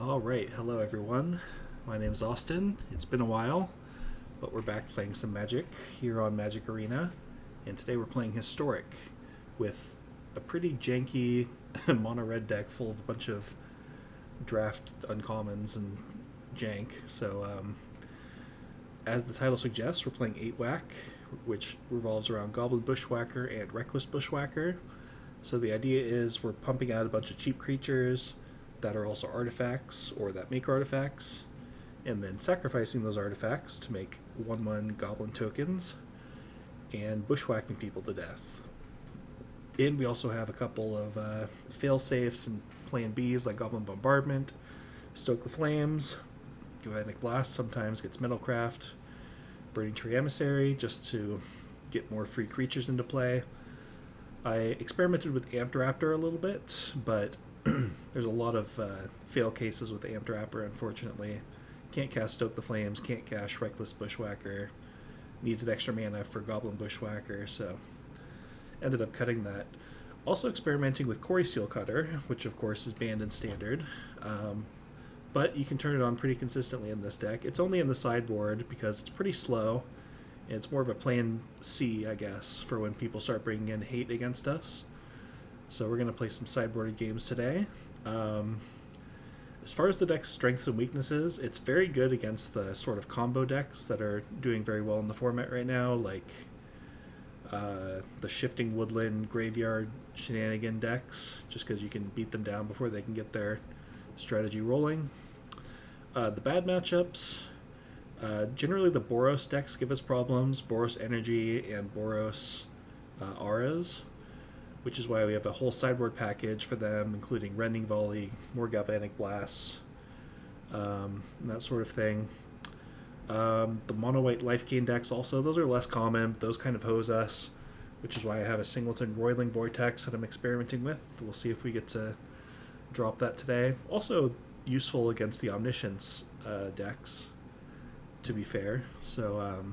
Alright, hello everyone. My name is Austin. It's been a while, but we're back playing some Magic here on Magic Arena. And today we're playing Historic with a pretty janky mono red deck full of a bunch of draft uncommons and jank. So, as the title suggests, we're playing 8-Whack, which revolves around Goblin Bushwhacker and Reckless Bushwhacker. So the idea is we're pumping out a bunch of cheap creatures that are also artifacts or that make artifacts, and then sacrificing those artifacts to make 1/1 goblin tokens and bushwhacking people to death. And we also have a couple of fail-safes and plan Bs like Goblin Bombardment, Stoke the Flames, Galvanic Blast sometimes gets Metalcraft, Burning-Tree Emissary just to get more free creatures into play. I experimented with Amped Raptor a little bit, but there's a lot of fail cases with Amped Raptor, unfortunately. Can't cast Stoke the Flames, can't cast Reckless Bushwhacker, needs an extra mana for Goblin Bushwhacker, so ended up cutting that. Also experimenting with Cori-Steel Cutter, which of course is banned in Standard, but you can turn it on pretty consistently in this deck. It's only in the sideboard because it's pretty slow, and it's more of a plan C, I guess, for when people start bringing in hate against us. So we're going to play some sideboarded games today. As far as the deck's strengths and weaknesses, it's very good against the sort of combo decks that are doing very well in the format right now, like the Shifting Woodland Graveyard Shenanigan decks, just because you can beat them down before they can get their strategy rolling. The bad matchups, generally the Boros decks give us problems, Boros Energy and Boros Auras, which is why we have a whole sideboard package for them, including Rending Volley, more Galvanic Blasts, and that sort of thing. The mono-white life gain decks also, those are less common, but those kind of hose us, which is why I have a singleton Roiling Vortex that I'm experimenting with. We'll see if we get to drop that today. Also useful against the Omniscience decks, to be fair. So,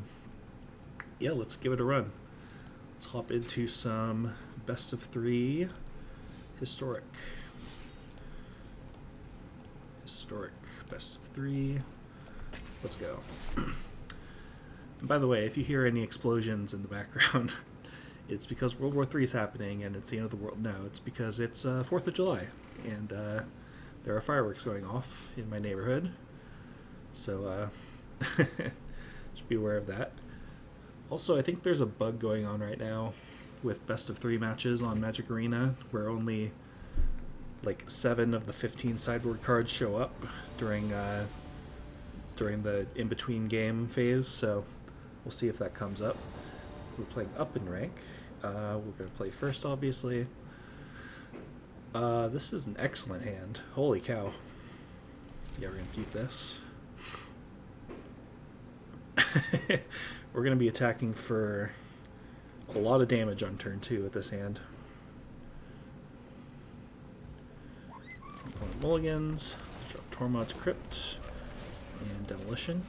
yeah, let's give it a run. Let's hop into some best of 3 Historic. Best of 3. Let's go. And by the way, if you hear any explosions in the background, it's because World War III is happening and it's the end of the world. No, it's because it's 4th of July and there are fireworks going off in my neighborhood. So just be aware of that. Also, I think there's a bug going on right now with best of 3 matches on Magic Arena where only like 7 of the 15 sideboard cards show up during the in-between game phase, so we'll see if that comes up. We're playing up in rank. We're going to play first, obviously. This is an excellent hand. Holy cow. Yeah, we're going to keep this. We're going to be attacking for a lot of damage on turn 2 with this hand. Mulligans, drop Tormod's Crypt, and Demolition.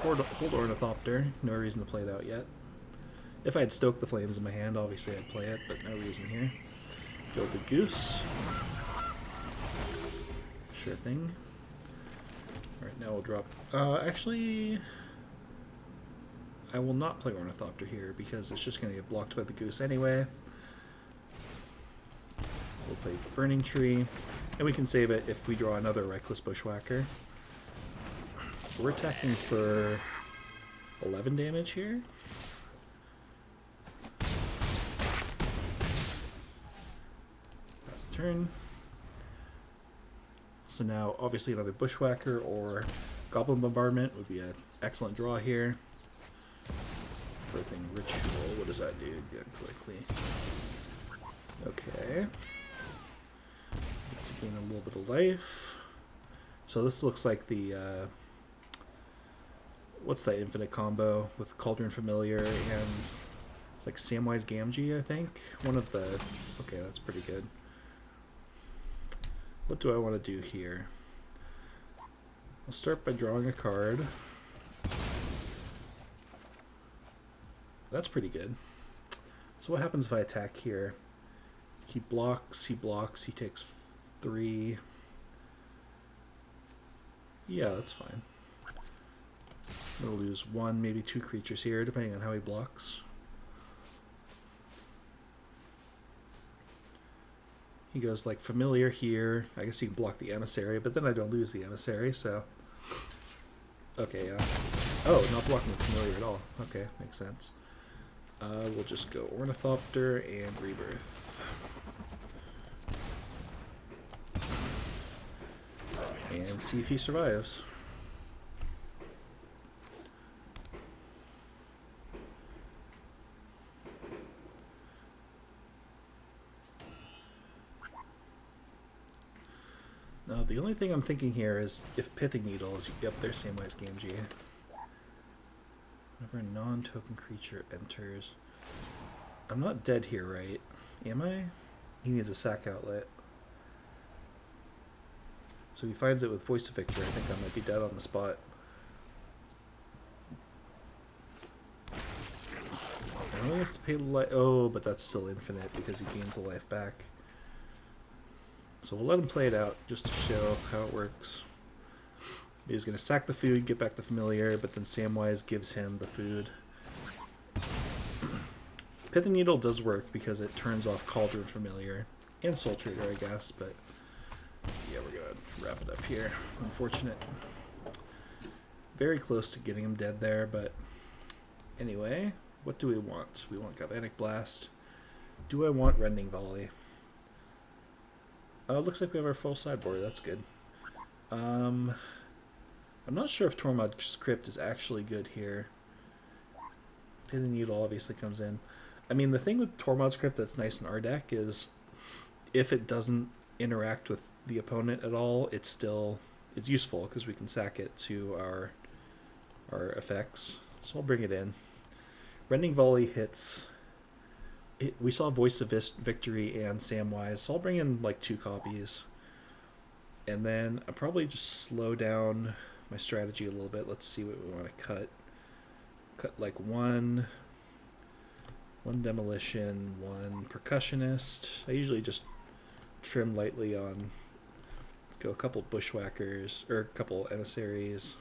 Hold Ornithopter, no reason to play it out yet. If I had Stoke the Flames in my hand, obviously I'd play it, but no reason here. Gilded Goose. Sure thing. Alright, now we'll drop... actually... I will not play Ornithopter here because it's just going to get blocked by the Goose anyway. We'll play Burning-Tree, and we can save it if we draw another Reckless Bushwhacker. We're attacking for 11 damage here. Pass the turn. So now, obviously, another Bushwhacker or Goblin Bombardment would be an excellent draw here. Birthing Ritual, what does that do exactly? Okay. Let's gain a little bit of life. So this looks like the, what's that infinite combo with Cauldron Familiar and it's like Samwise Gamgee, I think? One of the, okay, that's pretty good. What do I want to do here? I'll start by drawing a card. That's pretty good. So what happens if I attack here? He blocks, he takes 3. Yeah, that's fine. We'll lose 1, maybe 2 creatures here, depending on how he blocks. He goes like Familiar here. I guess he can block the Emissary, but then I don't lose the Emissary, so... Okay, yeah. Oh, not blocking the Familiar at all. Okay, makes sense. We'll just go Ornithopter and Rebirth. And see if he survives. Now, the only thing I'm thinking here is if Pithing Needle is... Yep, there's Samwise Gamgee. Whenever a non-token creature enters... I'm not dead here, right? Am I? He needs a sack outlet. So he finds it with Voice of Victor. I think I might be dead on the spot. I only has to pay life. Oh, but that's still infinite because he gains the life back. So we'll let him play it out just to show how it works. He's going to sack the food, get back the Familiar, but then Samwise gives him the food. Pithing Needle does work because it turns off Cauldron Familiar and Soul Trader, I guess, but yeah, we're going to wrap it up here. Unfortunate. Very close to getting him dead there, but anyway, what do we want? We want Galvanic Blast. Do I want Rending Volley? Looks like we have our full sideboard. That's good. I'm not sure if Tormod's Crypt is actually good here. Pithing Needle obviously comes in. I mean, the thing with Tormod's Crypt that's nice in our deck is if it doesn't interact with the opponent at all, it's useful because we can sack it to our effects. So I'll bring it in. Rending Volley hits. We saw Voice of Victory and Samwise, so I'll bring in like 2 copies. And then I'll probably just slow down my strategy a little bit. Let's see what we want to cut. Cut like one Demolition, 1 Percussionist. I usually just trim lightly on, go a couple Bushwhackers, or a couple Emissaries.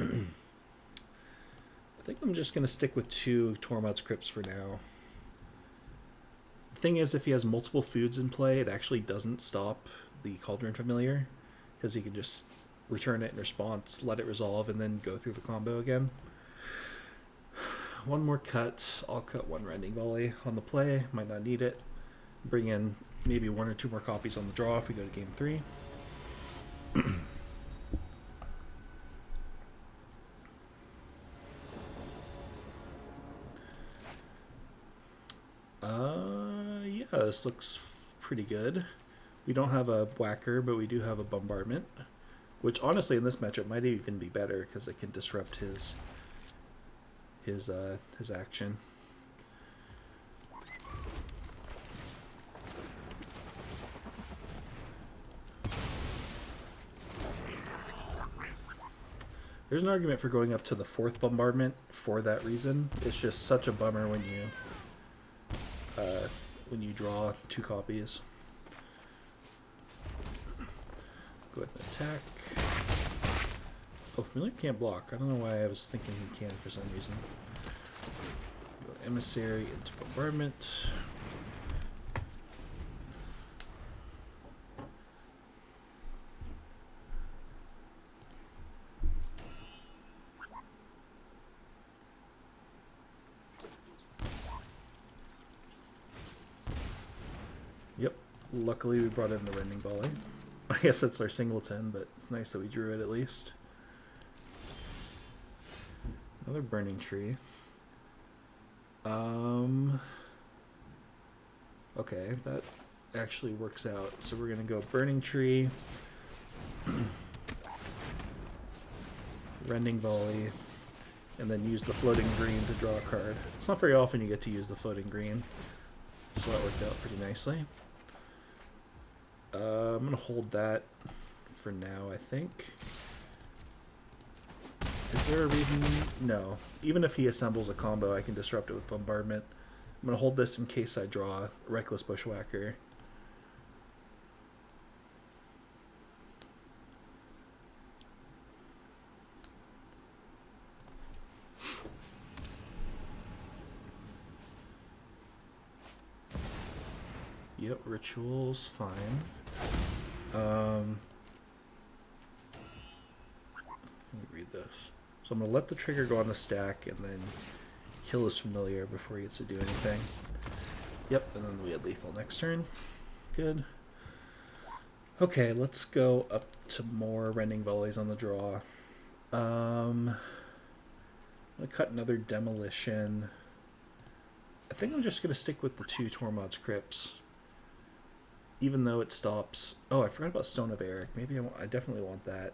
I think I'm just going to stick with 2 Tormod's Crypts for now. The thing is, if he has multiple foods in play, it actually doesn't stop the Cauldron Familiar, because he can just return it in response, let it resolve, and then go through the combo again. 1 more cut. I'll cut 1 Rending Volley on the play. Might not need it. Bring in maybe 1 or 2 more copies on the draw if we go to game 3. Yeah, this looks pretty good. We don't have a Whacker, but we do have a Bombardment, which honestly in this matchup might even be better because it can disrupt his action. There's an argument for going up to the 4th Bombardment for that reason. It's just such a bummer when you draw 2 copies. Go ahead and attack. Oh, Familiar can't block. I don't know why I was thinking he can for some reason. Go Emissary into Bombardment. Yep, luckily we brought in the Rending Volley. I guess that's our singleton, but it's nice that we drew it at least. Another Burning-Tree. Okay, that actually works out. So we're gonna go Burning-Tree, Rending Volley, and then use the floating green to draw a card. It's not very often you get to use the floating green, so that worked out pretty nicely. I'm going to hold that for now, I think. Is there a reason? No. Even if he assembles a combo, I can disrupt it with Bombardment. I'm going to hold this in case I draw Reckless Bushwhacker. Yep, ritual's fine. Let me read this. So I'm going to let the trigger go on the stack and then kill his familiar before he gets to do anything. Yep, and then we had lethal next turn. Good. Okay, let's go up to more Rending Volleys on the draw. I'm going to cut another Demolition. I think I'm just going to stick with the 2 Tormod's Crypts. Even though it stops... Oh, I forgot about Stone of Erech. Maybe I definitely want that.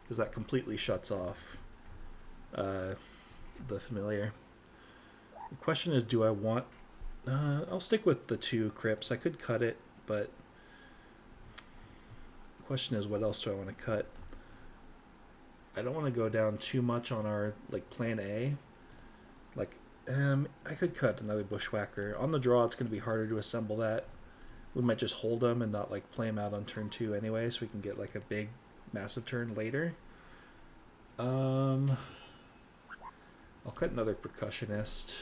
Because that completely shuts off the familiar. The question is, do I want... I'll stick with the 2 Crypts. I could cut it, but... The question is, what else do I want to cut? I don't want to go down too much on our plan A. I could cut another Bushwhacker. On the draw, it's going to be harder to assemble that. We might just hold them and not play them out on turn 2 anyway, so we can get a big, massive turn later. I'll cut another Percussionist.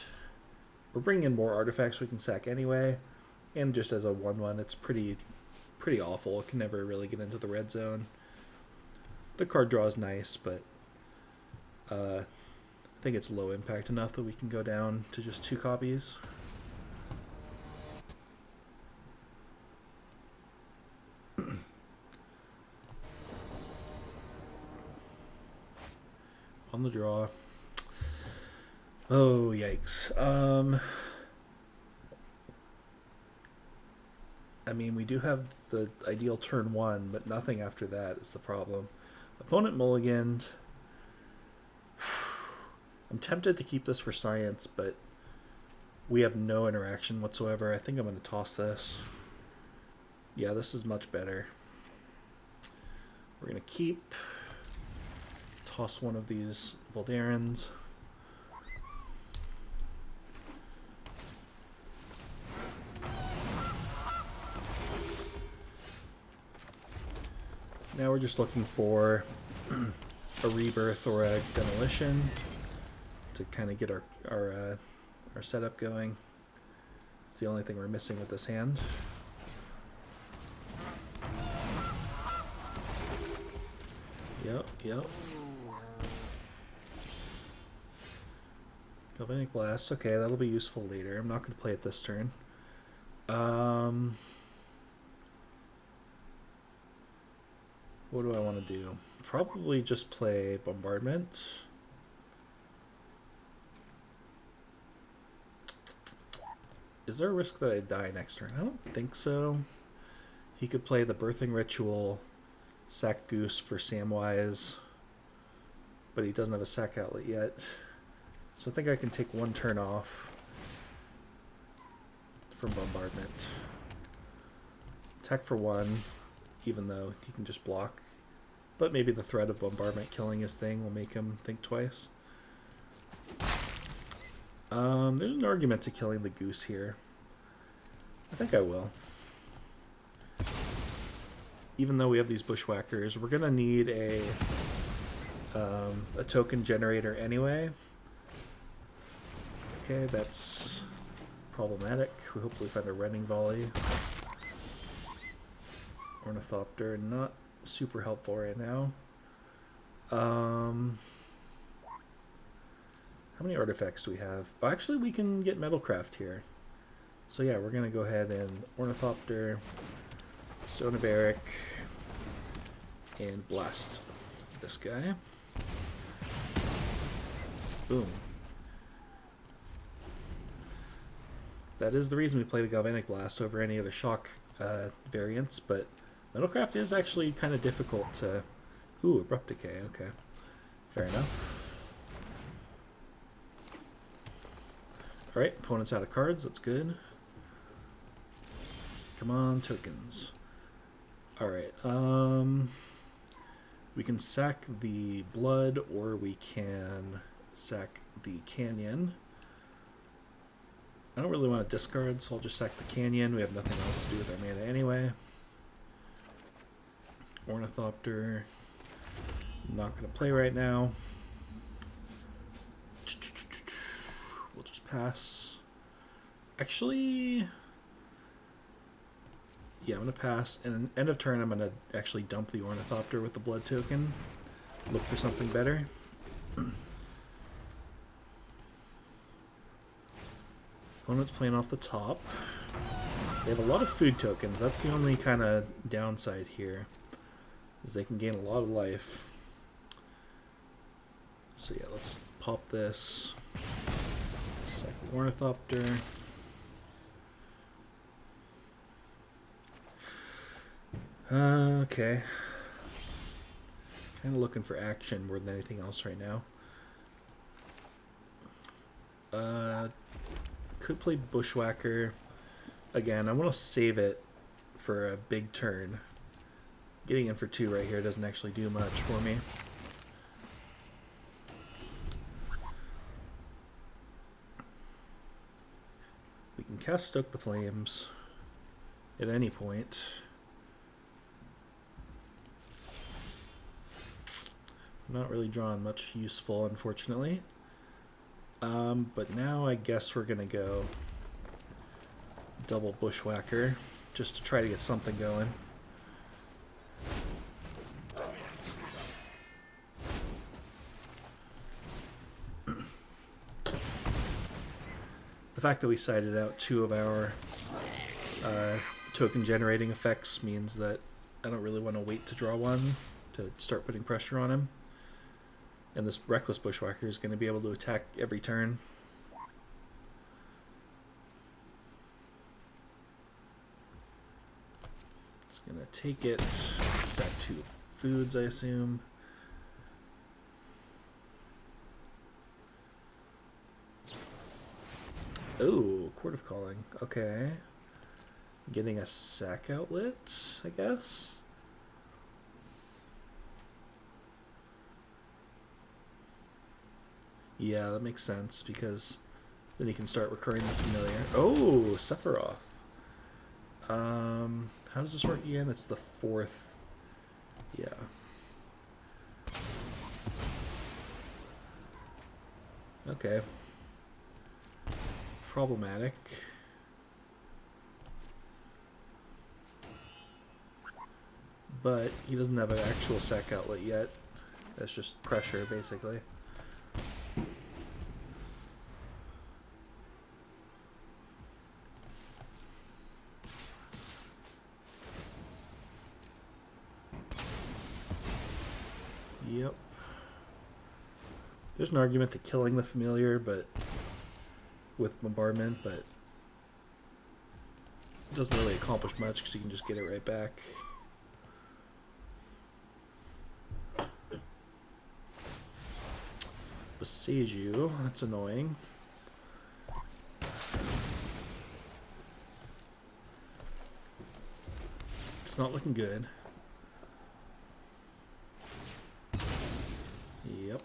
We're bringing in more artifacts we can sack anyway, and just as a 1/1, it's pretty awful. It can never really get into the red zone. The card draw is nice, but I think it's low impact enough that we can go down to just 2 copies. On the draw. Oh, yikes. I mean, we do have the ideal turn 1, but nothing after that is the problem. Opponent mulliganed. I'm tempted to keep this for science, but we have no interaction whatsoever. I think I'm going to toss this. Yeah, this is much better. We're going to keep. Toss one of these Voldarens. Now we're just looking for a Rebirth or a Demolition to kind of get our setup going. It's the only thing we're missing with this hand. Yep. Galvanic Blast. Okay, that'll be useful later. I'm not going to play it this turn. What do I want to do? Probably just play Bombardment. Is there a risk that I die next turn? I don't think so. He could play the Birthing Ritual, sack Goose for Samwise, but he doesn't have a sack outlet yet. So I think I can take 1 turn off from Bombardment. Attack for 1, even though he can just block. But maybe the threat of Bombardment killing his thing will make him think twice. There's an argument to killing the Goose here. I think I will. Even though we have these Bushwhackers, we're going to need a token generator anyway. Okay, that's problematic. We hopefully find a Rending Volley. Ornithopter, not super helpful right now. How many artifacts do we have? Oh, actually, we can get Metalcraft here. So yeah, we're going to go ahead and Ornithopter, Stone of Erech, and Blast this guy. Boom. That is the reason we play the Galvanic Blast over any other shock variants, but Metalcraft is actually kind of difficult to... Ooh, Abrupt Decay, okay. Fair enough. Alright, opponent's out of cards, that's good. Come on, tokens. Alright, we can sack the Blood, or we can sack the Canyon. I don't really want to discard, so I'll just sack the Canyon. We have nothing else to do with our mana anyway. Ornithopter. Not going to play right now. We'll just pass. Actually, going to pass. And end of turn, I'm going to actually dump the Ornithopter with the blood token. Look for something better. Opponent's playing off the top. They have a lot of food tokens. That's the only kind of downside here, is they can gain a lot of life. So yeah, let's pop this. Sack the Ornithopter. Okay. Kind of looking for action more than anything else right now. Could play Bushwhacker. Again, I want to save it for a big turn. Getting in for 2 right here doesn't actually do much for me. We can cast Stoke the Flames at any point. I'm not really drawing much useful, unfortunately. But now I guess we're going to go double Bushwhacker just to try to get something going. The fact that we sided out 2 of our token generating effects means that I don't really want to wait to draw one to start putting pressure on him. And this Reckless Bushwhacker is going to be able to attack every turn. It's going to take it, set 2 foods, I assume. Oh, Court of Calling. Okay. Getting a sack outlet, I guess. Yeah, that makes sense, because then you can start recurring the familiar. Oh, Sephiroth. How does this work again? It's the 4th. Yeah. Okay. Problematic. But he doesn't have an actual sack outlet yet. That's just pressure, basically. Yep. There's an argument to killing the familiar, but with bombardment, but it doesn't really accomplish much because you can just get it right back. Besiege you, that's annoying. It's not looking good. Yep.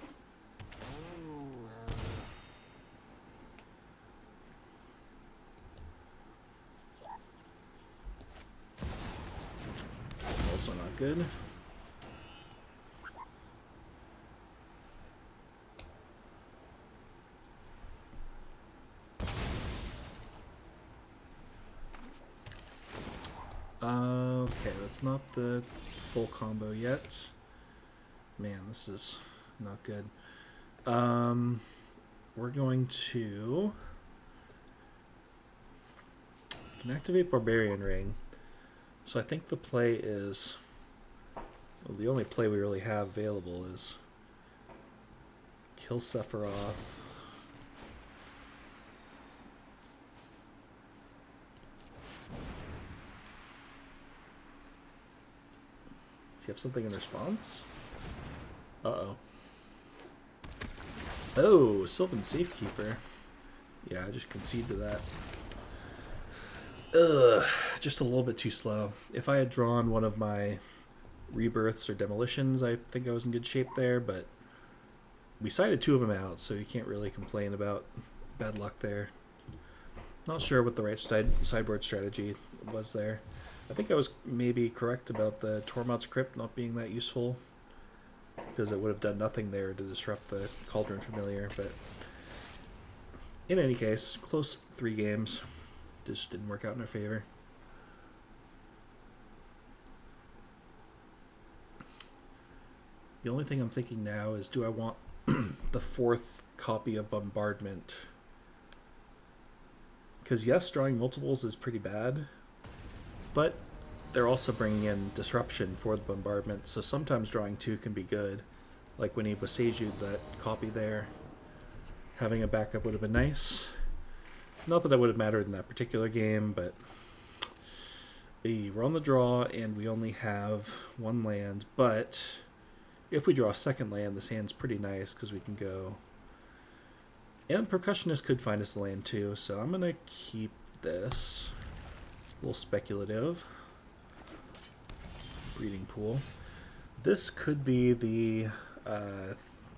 Also not good. Okay, that's not the full combo yet. Man, this is not good. We're going to can activate Barbarian Ring. So I think the play is, well, the only play we really have available is kill Sephiroth. Do you have something in response? Uh-oh. Oh, Sylvan Safekeeper. Yeah, I just concede to that. Ugh, just a little bit too slow. If I had drawn one of my rebirths or demolitions, I think I was in good shape there, but we sided 2 of them out, so you can't really complain about bad luck there. Not sure what the right sideboard strategy was there. I think I was maybe correct about the Tormod's Crypt not being that useful, because it would have done nothing there to disrupt the Cauldron familiar, but in any case, close 3 games. Just didn't work out in our favor. The only thing I'm thinking now is, do I want the 4th copy of Bombardment? Because yes, drawing multiples is pretty bad, but they're also bringing in disruption for the Bombardment, so sometimes drawing 2 can be good. Like when he Boseju'd that copy there, having a backup would have been nice. Not that that would have mattered in that particular game, but we're on the draw and we only have 1 land, but if we draw a 2nd land, this hand's pretty nice because we can go... And Percussionist could find us a land too, so I'm going to keep this. A little speculative. Breeding pool. This could be the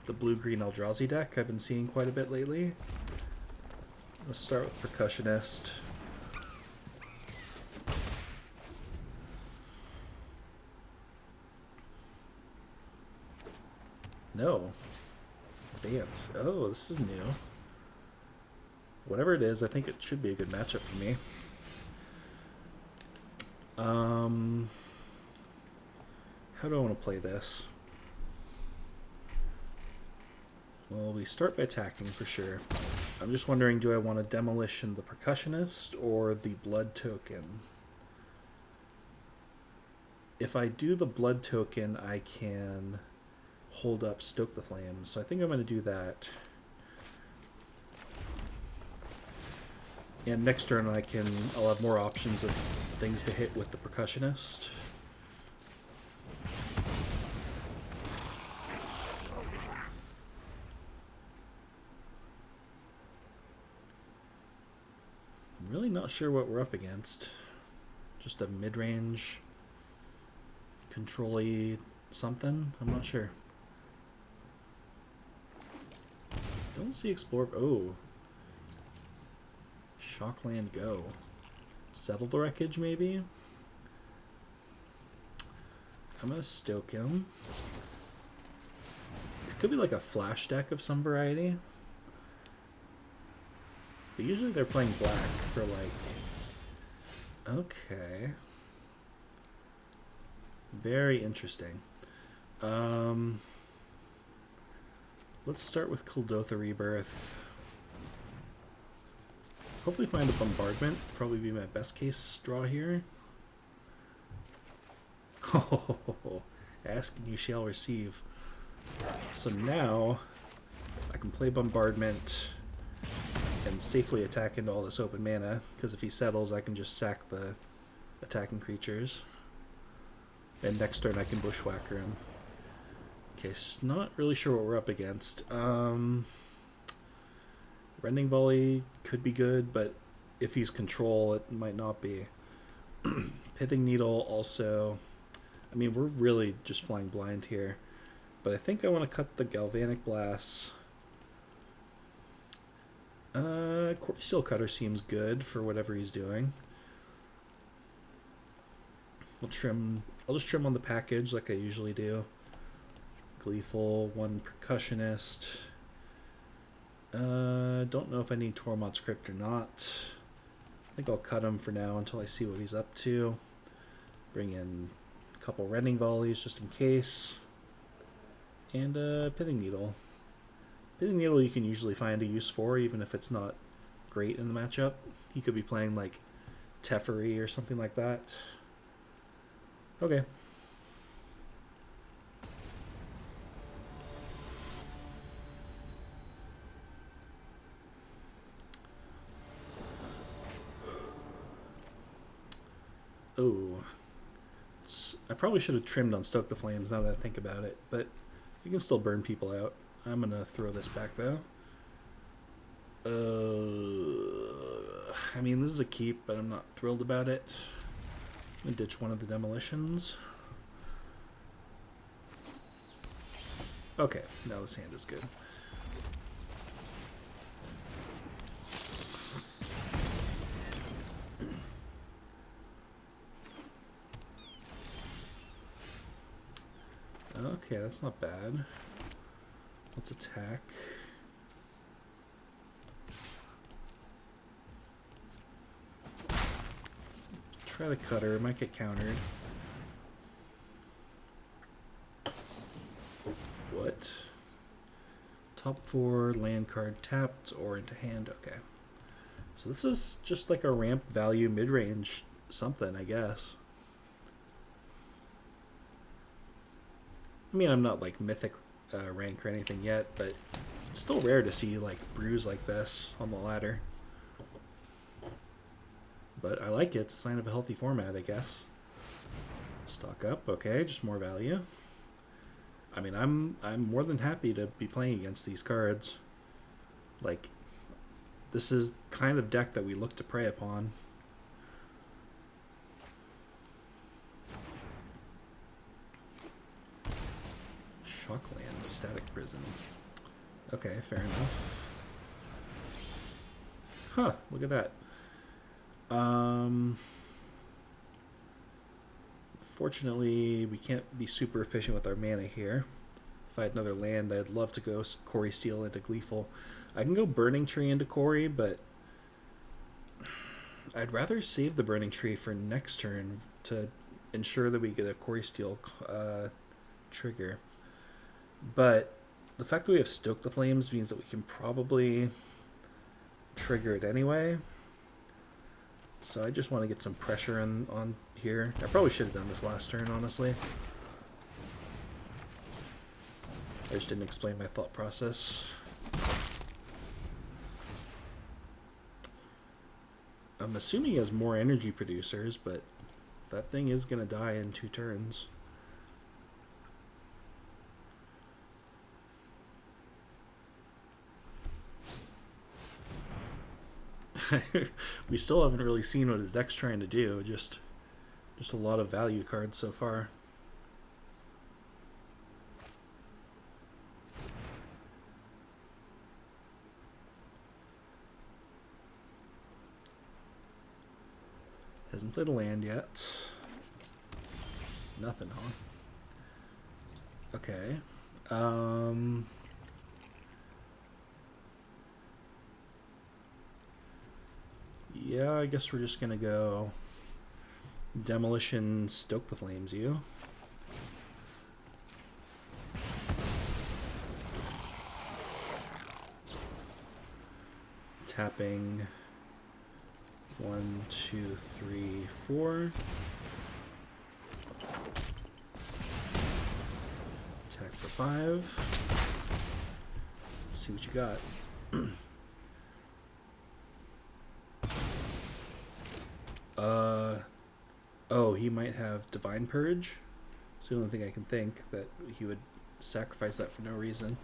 blue-green Eldrazi deck I've been seeing quite a bit lately. Let's start with Percussionist. No. Bant. Oh, this is new. Whatever it is, I think it should be a good matchup for me. How do I want to play this? Well, we start by attacking for sure. I'm just wondering, do I want to Demolition the Percussionist or the Blood token? If I do the Blood token, I can hold up Stoke the Flames, so I think I'm going to do that. And next turn I'll have more options of things to hit with the Percussionist. I'm really not sure what we're up against. Just a mid-range control-y something? I'm not sure. Don't see Explore... Oh. Shockland go. Settle the Wreckage, maybe? I'm gonna Stoke him. It could be like a flash deck of some variety. But usually they're playing black for like... Okay. Very interesting. Let's start with Kuldotha Rebirth. Hopefully find a Bombardment. Probably be my best case draw here. Oh, ask and you shall receive. So now I can play Bombardment and safely attack into all this open mana, because if he settles I can just sack the attacking creatures. And next turn I can Bushwhacker him. Okay, not really sure what we're up against. Rending Volley could be good, but if he's control, it might not be. Pithing Needle also... I mean, we're really just flying blind here. But I think I want to cut the Galvanic Blast. Cori-Steel Cutter seems good for whatever he's doing. I'll just trim on the package like I usually do. Gleeful, 1 Percussionist. Don't know if I need Tormod's Crypt or not. I think I'll cut him for now until I see what he's up to. Bring in a couple Rending Volleys just in case. And Pithing Needle. Pithing Needle you can usually find a use for, even if it's not great in the matchup. He could be playing like Teferi or something like that. Okay. Oh, I probably should have trimmed on Stoke the Flames now that I think about it, but you can still burn people out. I'm going to throw this back though. I mean, this is a keep, but I'm not thrilled about it. I'm going to ditch one of the demolitions. Okay, now this hand is good. Okay, that's not bad. Let's attack. Try the cutter, it might get countered. What? Top 4 land card tapped or into hand. Okay. So this is just like a ramp value mid-range something, I guess. I mean, I'm not like mythic rank or anything yet, but it's still rare to see like brews like this on the ladder. But I like it. It's a sign of a healthy format, I guess. Stock up. Okay, just more value. I mean, I'm more than happy to be playing against these cards. Like, this is kind of deck that we look to prey upon. Shockland, Static Prison. Okay, fair enough. Huh, look at that. Fortunately, we can't be super efficient with our mana here. If I had another land, I'd love to go Cori-Steel into Gleeful. I can go Burning-Tree into Cori, but I'd rather save the Burning-Tree for next turn to ensure that we get a Cori-Steel trigger. But the fact that we have Stoke the Flames means that we can probably trigger it anyway. So I just want to get some pressure on here. I probably should have done this last turn, honestly. I just didn't explain my thought process. I'm assuming he has more energy producers, but that thing is going to die in 2 turns. We still haven't really seen what his deck's trying to do. Just a lot of value cards so far. Hasn't played a land yet. Nothing, huh? Okay. Yeah, I guess we're just gonna go Demolition, Stoke the Flames, you. Tapping 1, 2, 3, 4. Attack for 5. Let's see what you got. Oh, he might have Divine Purge. It's the only thing I can think that he would sacrifice that for no reason.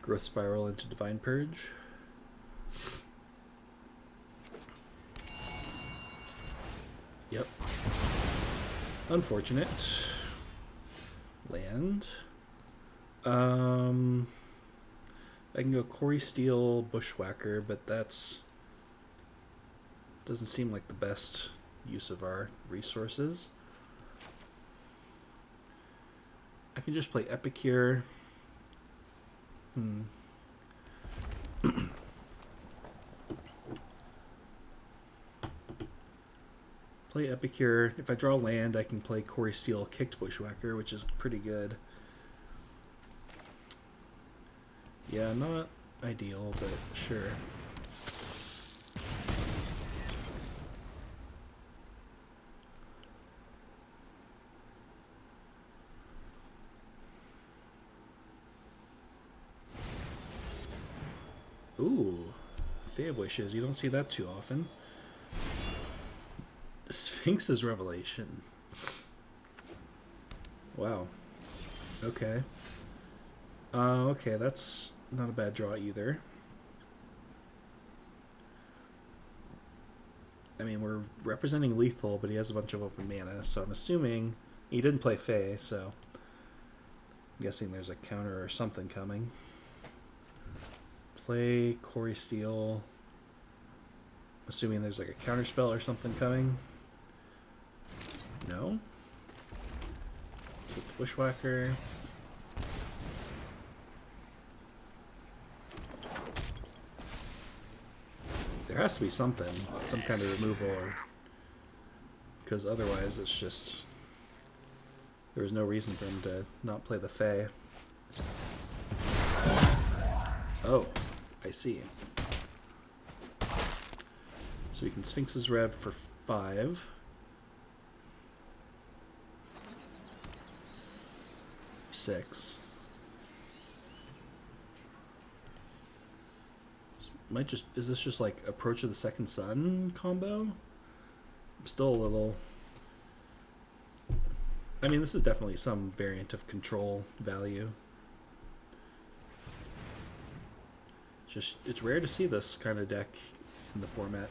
Growth Spiral into Divine Purge. Yep. Unfortunate. Land. I can go Cori-Steel Bushwhacker, but that's doesn't seem like the best use of our resources. I can just play Epicure. Play Epicure. If I draw land, I can play Cori-Steel Kicked Bushwhacker, which is pretty good. Yeah, not ideal, but sure. Ooh, Fey Wishes. You don't see that too often. Sphinx's Revelation. Wow. Okay. Okay, that's not a bad draw either. I mean, we're representing lethal, but he has a bunch of open mana, so I'm assuming he didn't play Fey, so I'm guessing there's a counter or something coming. Play Cori-Steel. Assuming there's like a counter spell or something coming. No. Take the Bushwhacker. There has to be something, some kind of removal, because otherwise it's just There was no reason for him to not play the Fae. Oh, I see. So we can Sphinx his Rev for 5. Six. Might just, is this just like Approach of the Second Sun combo? I'm still a little, I mean, this is definitely some variant of control value. Just, it's rare to see this kind of deck in the format.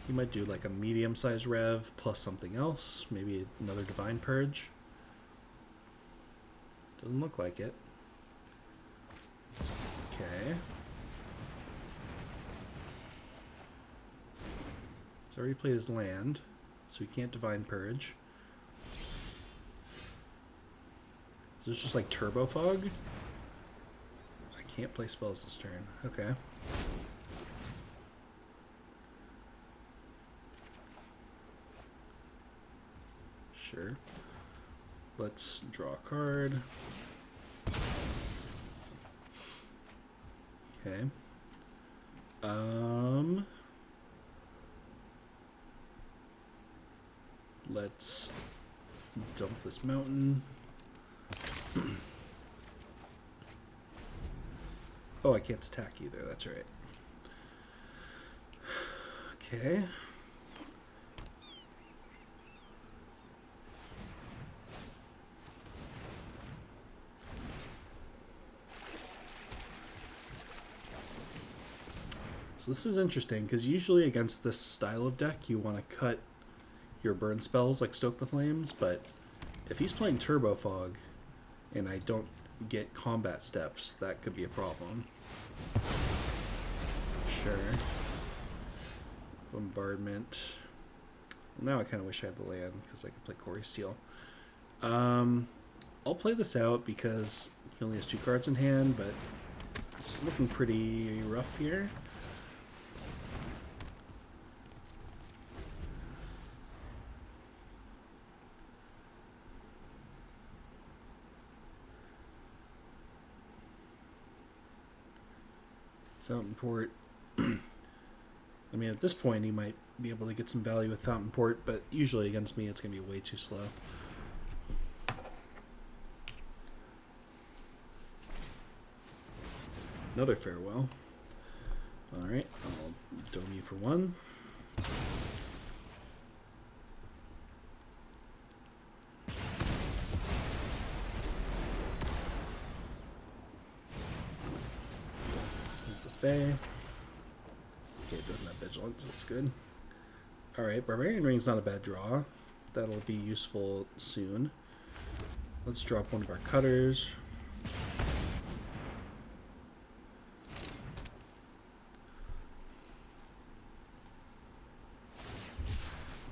You might do like a medium-sized Rev plus something else, maybe another Divine Purge. Doesn't look like it. Okay. He's already played his land, so he can't Divine Purge. Is this just like Turbo Fog? I can't play spells this turn. Okay. Sure. Let's draw a card. Okay. Let's dump this mountain. Oh, I can't attack either. That's right. Okay. So this is interesting, because usually against this style of deck, you want to cut your burn spells like Stoke the Flames, but if he's playing Turbo Fog and I don't get combat steps, that could be a problem. Sure. Bombardment. Well, now I kind of wish I had the land, because I could play Cori-Steel. I'll play this out because he only has 2 cards in hand, but it's looking pretty rough here. Fountain Port. I mean, at this point, he might be able to get some value with Fountain Port, but usually against me, it's going to be way too slow. Another Farewell. Alright, I'll dome you for 1. Okay, it doesn't have Vigilance, that's good. Alright, Barbarian Ring's not a bad draw. That'll be useful soon. Let's drop one of our cutters.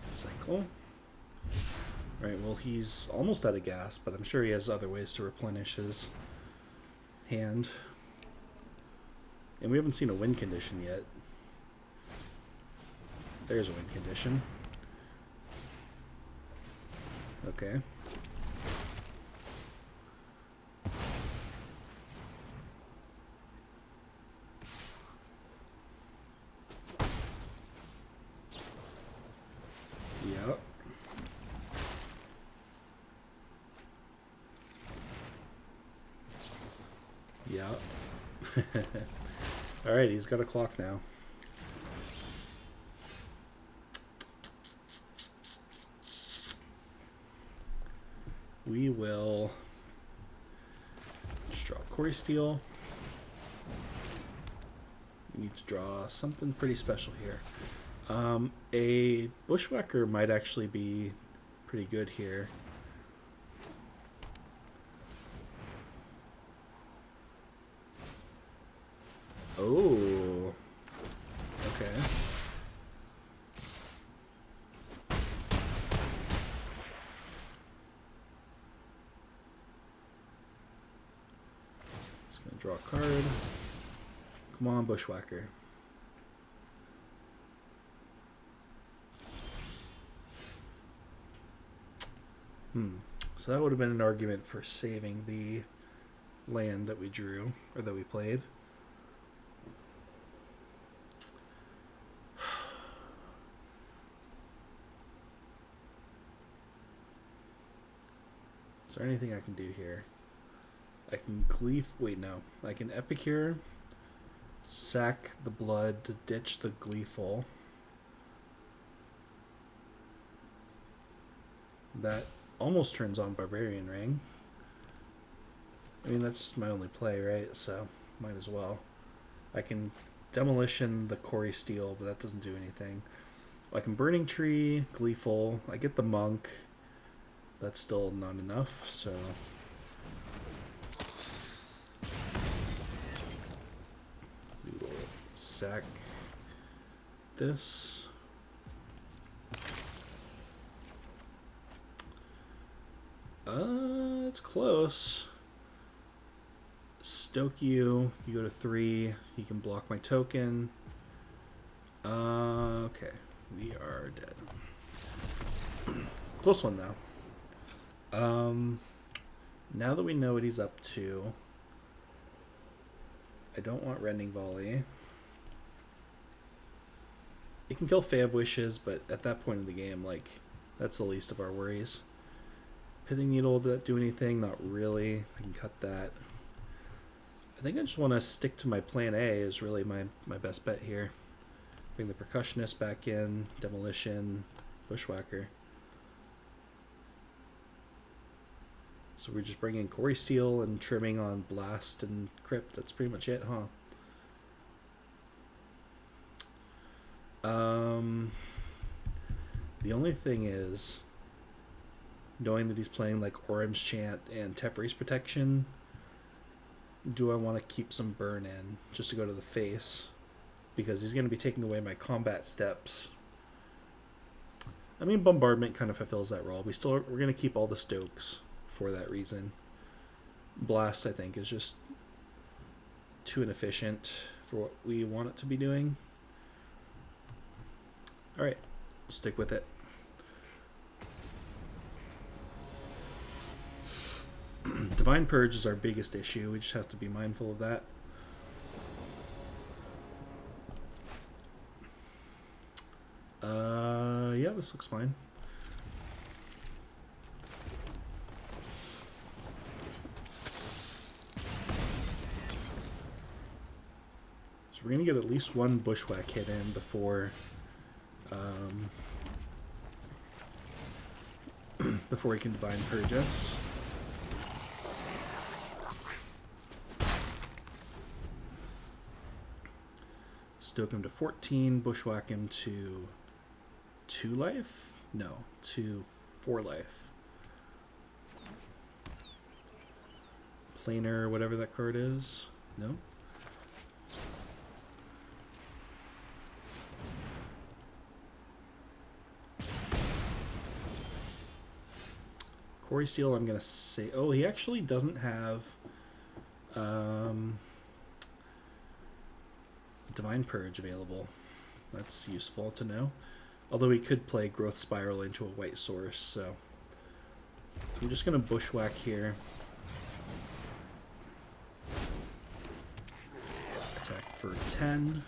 Cycle. Alright, well he's almost out of gas, but I'm sure he has other ways to replenish his hand. And we haven't seen a win condition yet. There's a win condition. Okay. Yep. Yep. Alright, he's got a clock now. We will just draw Cori-Steel. We need to draw something pretty special here. A Bushwhacker might actually be pretty good here. Oh, okay. Just gonna draw a card. Come on, Bushwhacker. So that would have been an argument for saving the land that we drew, or that we played. Is there anything I can do here? I can I can Epicure, sack the blood to ditch the Gleeful. That almost turns on Barbarian Ring. I mean, that's my only play, right? So, might as well. I can Demolition the Cori-Steel, but that doesn't do anything. I can Burning-Tree, Gleeful. I get the Monk. That's still not enough, so... we will sack this. It's close. Stoke you go to 3. He can block my token. Okay. We are dead. Close one, though. Now that we know what he's up to, I don't want Rending Volley. It can kill Fab Wishes, but at that point in the game, like, that's the least of our worries. Pithing Needle, did that do anything? Not really. I can cut that. I think I just want to stick to my plan A is really my best bet here. Bring the Percussionist back in, Demolition, Bushwhacker. So we're just bringing Cori-Steel and trimming on Blast and Crypt. That's pretty much it, huh? The only thing is, knowing that he's playing like Orim's Chant and Teferi's Protection, do I want to keep some burn in just to go to the face? Because he's going to be taking away my combat steps. I mean, Bombardment kind of fulfills that role. We're going to keep all the Stokes for that reason. Blast, I think, is just too inefficient for what we want it to be doing. Alright, stick with it. Divine Purge is our biggest issue. We just have to be mindful of that. Yeah, this looks fine. So we're gonna get at least one Bushwhack hit in before before he can Divine Purge us. Stoke him to 14, Bushwhack him to 2 life? No, to 4 life. Planar, whatever that card is. No? Cori-Steel, I'm going to say... Oh, he actually doesn't have... Divine Purge available. That's useful to know. Although he could play Growth Spiral into a white source, so... I'm just going to Bushwhack here. Attack for 10.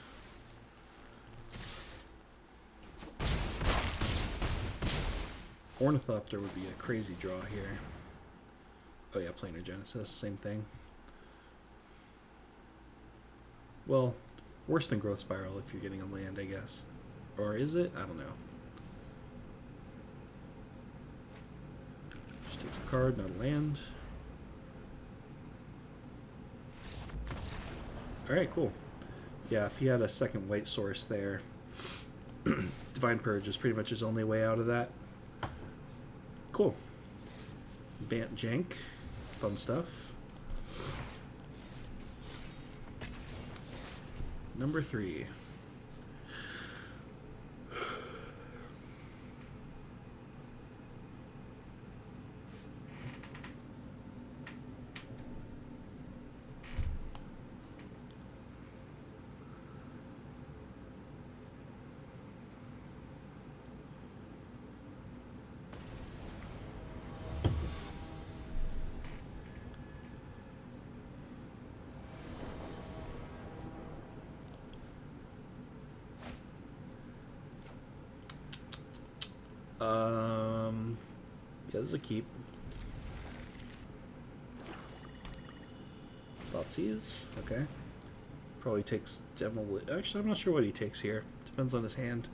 Ornithopter would be a crazy draw here. Oh yeah, Planar Genesis, same thing. Well, worse than Growth Spiral if you're getting a land, I guess. Or is it? I don't know. Just takes a card, not a land. Alright, cool. Yeah, if he had a second white source there, Divine Purge is pretty much his only way out of that. Cool. Bant Jank. Fun stuff. Number 3. Yeah, this is a keep. Thoughtseize, okay. Probably takes Demolition. Actually, I'm not sure what he takes here. Depends on his hand.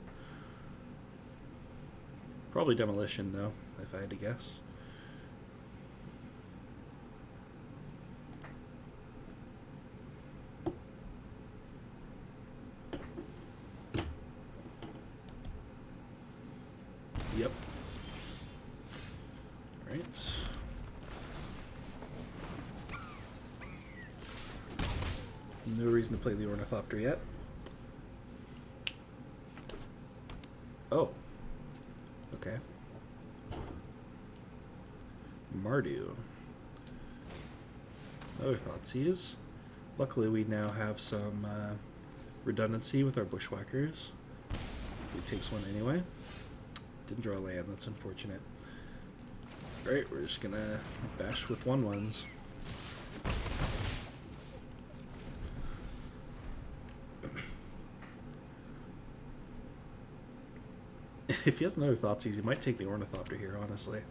Probably Demolition, though, if I had to guess. Yep. Alright. No reason to play the Ornithopter yet. Oh. Okay. Mardu. Another Thoughtseize. Luckily we now have some redundancy with our Bushwhackers. He takes one anyway. Didn't draw land, that's unfortunate. Alright, we're just gonna bash with 1/1s. If he has another Thoughtseize, he might take the Ornithopter here, honestly.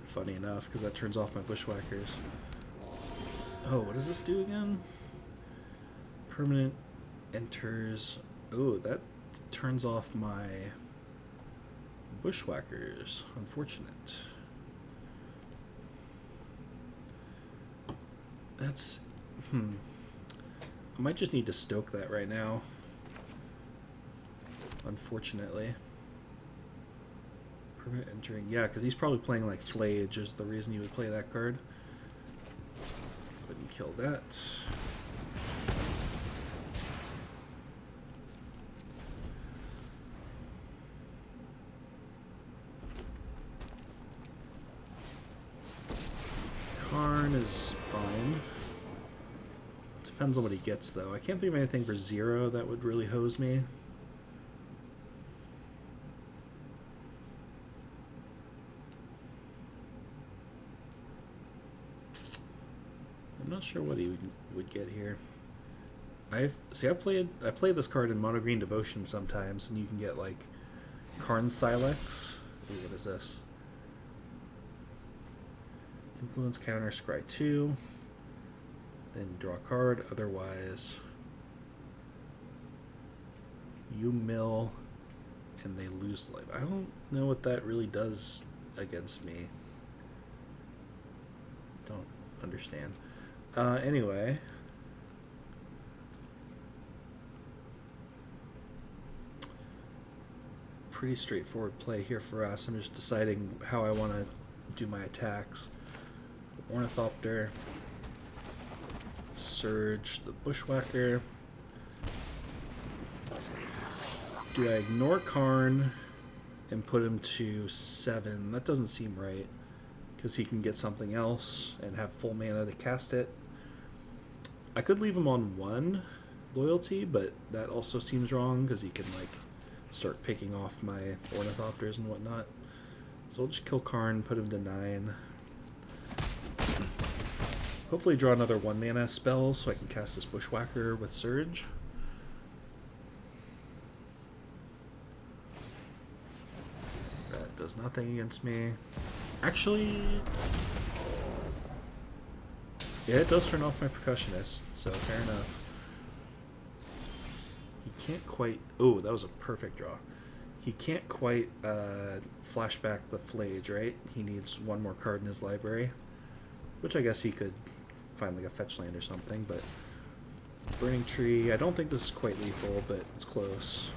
Funny enough, because that turns off my Bushwhackers. Oh, what does this do again? Permanent enters... Oh, that turns off my Bushwhackers. Unfortunate. That's... I might just need to stoke that right now. Unfortunately. Permanent entering. Yeah, because he's probably playing like Flage is the reason he would play that card. Couldn't kill that. Karn is fine. Depends on what he gets, though. I can't think of anything for 0 that would really hose me. I'm not sure what he would get here. I play this card in Mono Green Devotion sometimes, and you can get like Karn Silex. Ooh, what is this? Influence counter, scry 2. Then draw a card. Otherwise, you mill, and they lose life. I don't know what that really does against me. Don't understand. Anyway. Pretty straightforward play here for us. I'm just deciding how I want to do my attacks. Ornithopter. Surge the Bushwhacker. Do I ignore Karn and put him to 7? That doesn't seem right, because he can get something else and have full mana to cast it. I could leave him on 1 loyalty, but that also seems wrong, because he can like start picking off my Ornithopters and whatnot. So I'll just kill Karn, put him to 9. Hopefully draw another 1 mana spell so I can cast this Bushwhacker with Surge. That does nothing against me. Actually, yeah, it does turn off my Percussionist, so fair enough. He can't quite... Oh, that was a perfect draw. He can't quite flashback the Flage, right? He needs 1 more card in his library, which I guess he could find like a fetch land or something, but Burning-Tree, I don't think this is quite lethal, but it's close.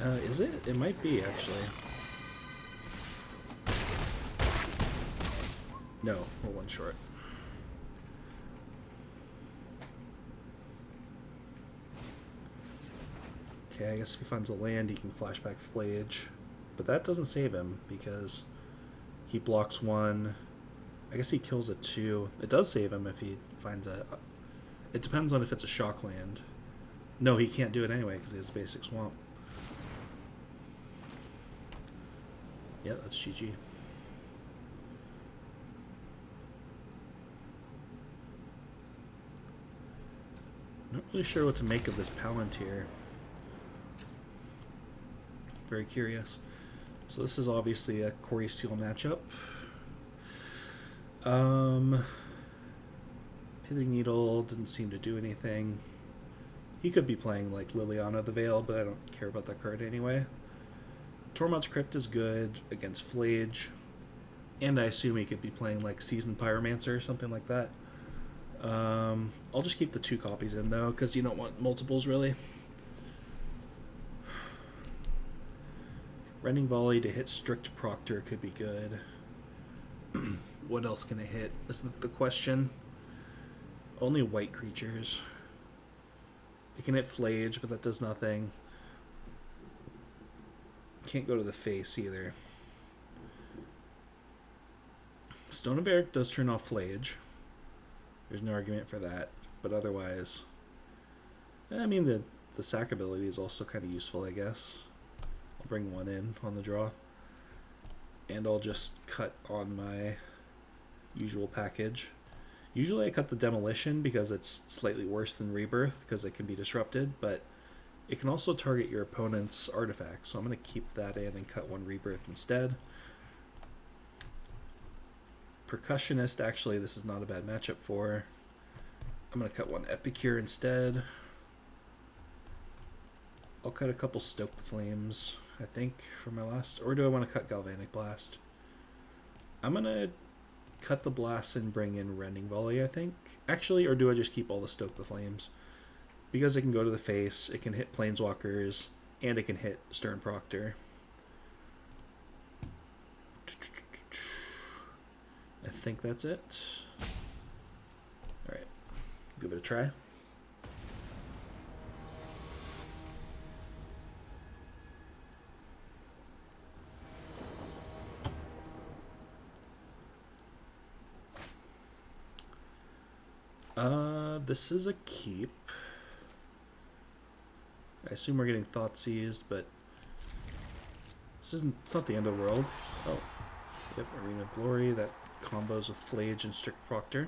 Is it? It might be, actually. No, we're 1 short. Okay, I guess if he finds a land, he can flashback Flage, but that doesn't save him because he blocks 1. I guess he kills a 2. It does save him if he finds a... It depends on if it's a shock land. No, he can't do it anyway because he has basic swamp. Yeah, that's GG. Not really sure what to make of this Palantir. Very curious. So this is obviously a Cori-Steel matchup. Pithing Needle didn't seem to do anything. He could be playing like Liliana the Veil, but I don't care about that card anyway. Tormod's Crypt is good against Flage. And I assume he could be playing like Seasoned Pyromancer or something like that. I'll just keep the 2 copies in though, because you don't want multiples really. Rending Volley to hit Strict Proctor could be good. What else can it hit is the question. Only white creatures. It can hit Flage, but that does nothing. Can't go to the face either. Stone of Erech does turn off Flage. There's no argument for that. But otherwise, I mean, the sack ability is also kind of useful, I guess. I'll bring 1 in on the draw. And I'll just cut on my usual package. Usually I cut the Demolition because it's slightly worse than Rebirth because it can be disrupted, but it can also target your opponent's artifacts, so I'm going to keep that in and cut 1 Rebirth instead. Percussionist, actually, this is not a bad matchup for. I'm going to cut 1 Epicure instead. I'll cut a couple Stoke the Flames, I think, for my last. Or do I want to cut Galvanic Blast? I'm going to cut the Blast and bring in Rending Volley, I think. Actually, or do I just keep all the Stoke the Flames? Because it can go to the face, it can hit Planeswalkers, and it can hit Stern Proctor. I think that's it. Alright, give it a try. This is a keep. I assume we're getting Thought Seized, but it's not the end of the world. Oh, yep, Arena of Glory, that combos with Flage and Strict Proctor.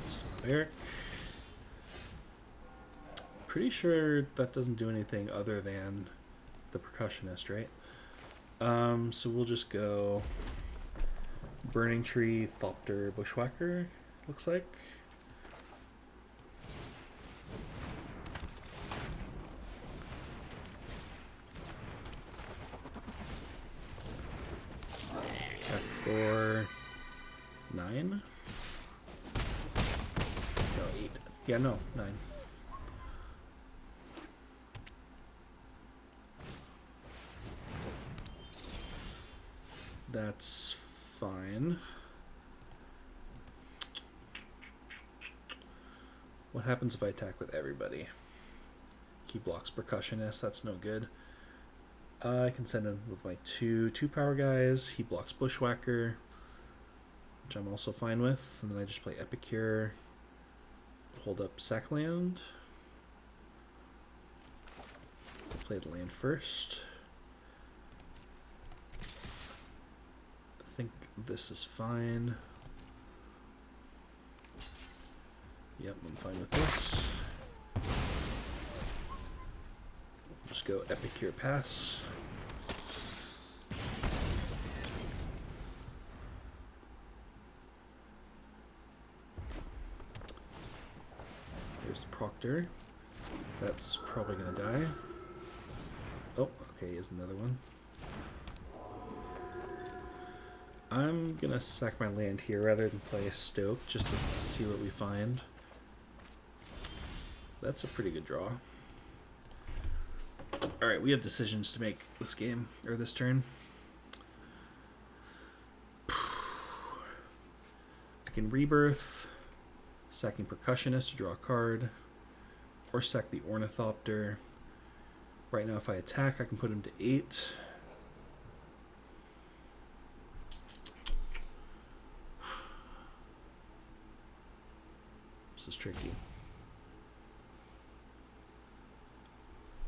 Stone of Erech. Pretty sure that doesn't do anything other than the Percussionist, right? So we'll just go Burning-Tree Bushwhacker, looks like. Attack for 9? No, 8. Yeah, no, 9. That's fine. What happens if I attack with everybody? He blocks Percussionist, that's no good. I can send him with my two power guys. He blocks Bushwhacker, which I'm also fine with. And then I just play Epicure, hold up Sackland, play the land first. I think this is fine. Yep, I'm fine with this. Just go Epicure pass. Here's the Proctor. That's probably gonna die. Oh, okay, here's another one. I'm gonna sack my land here rather than play a Stoke just to see what we find. That's a pretty good draw. Alright, we have decisions to make this game, or this turn. I can Rebirth, sacking Percussionist to draw a card, or sack the Ornithopter. Right now if I attack, I can put him to 8. This is tricky.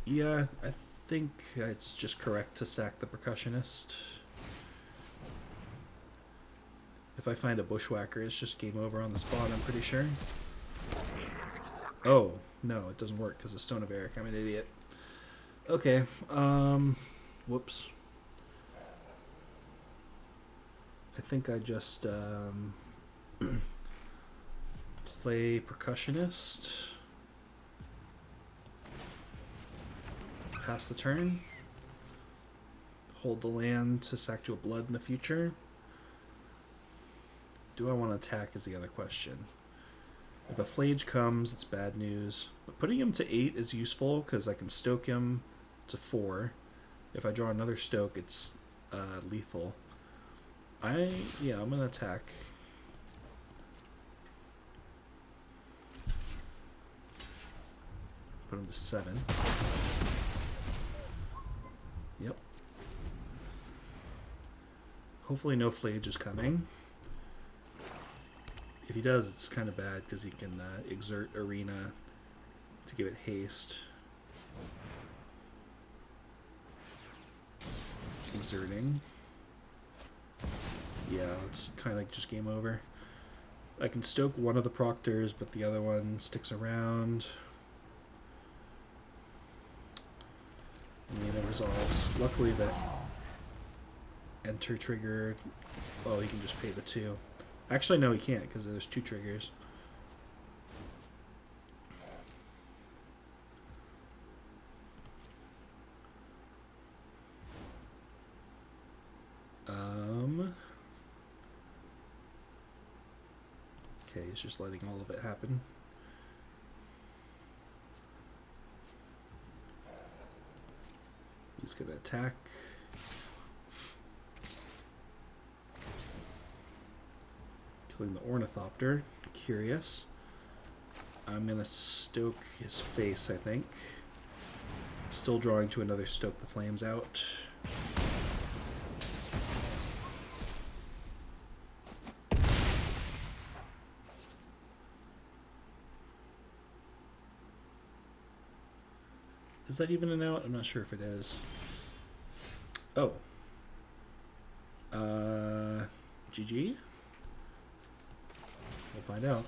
Yeah, I think it's just correct to sack the Percussionist. If I find a Bushwhacker, it's just game over on the spot, I'm pretty sure. Oh, no, it doesn't work because of Stone of Erech. I'm an idiot. Okay, whoops. I think I just play Percussionist. Pass the turn. Hold the land to sack to a blood in the future. Do I want to attack is the other question. If a Flage comes, it's bad news. But putting him to 8 is useful because I can stoke him to 4. If I draw another stoke, it's lethal. Yeah, I'm gonna attack. Put him to 7. Yep. Hopefully no Flage is coming. If he does, it's kind of bad because he can exert Arena to give it haste. Exerting. Yeah, it's kind of like just game over. I can stoke one of the proctors, but the other one sticks around. And then it resolves. Luckily that enter triggered. Oh, he can just pay the 2. Actually, no, he can't because there's 2 triggers. Okay, he's just letting all of it happen. He's gonna attack. Killing the Ornithopter. Curious. I'm gonna stoke his face, I think. Still drawing to another Stoke the Flames out. Is that even an out? I'm not sure if it is. Oh. GG? We'll find out.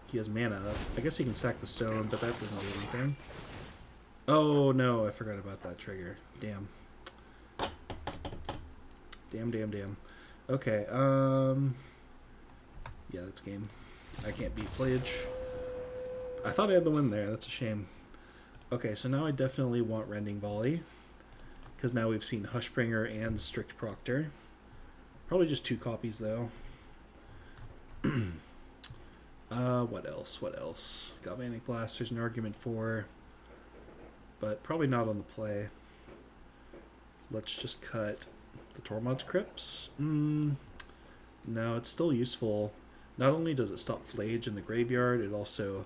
He has mana. I guess he can sack the stone, but that doesn't do anything. Oh no, I forgot about that trigger. Damn. Damn. Okay, yeah, that's game. I can't beat Flage. I thought I had the win there. That's a shame. Okay, so now I definitely want Rending Volley, because now we've seen Hushbringer and Strict Proctor. Probably just 2 copies, though. What else? Galvanic Blast, there's an argument for, but probably not on the play. Let's just cut the Tormod's Crypts. No, it's still useful. Not only does it stop Flage in the graveyard, it also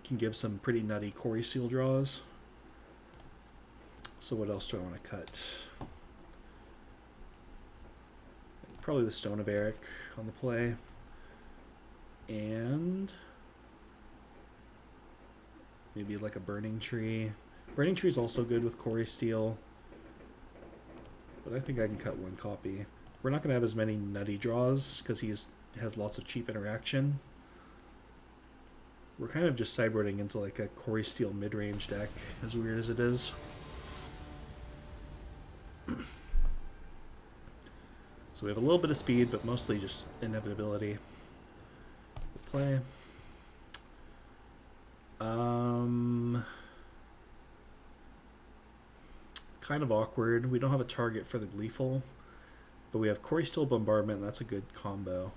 can give some pretty nutty Cori-Steel draws. So what else do I want to cut? Probably the Stone of Erech on the play. And maybe like a Burning-Tree. Burning-Tree is also good with Cori-Steel, but I think I can cut 1 copy. We're not going to have as many nutty draws because he has lots of cheap interaction. We're kind of just sideboarding into like a Cori-Steel mid-range deck, as weird as it is. So we have a little bit of speed, but mostly just inevitability. We'll play. Kind of awkward. We don't have a target for the Gleeful, but we have Cori-Steel Bombardment, and that's a good combo.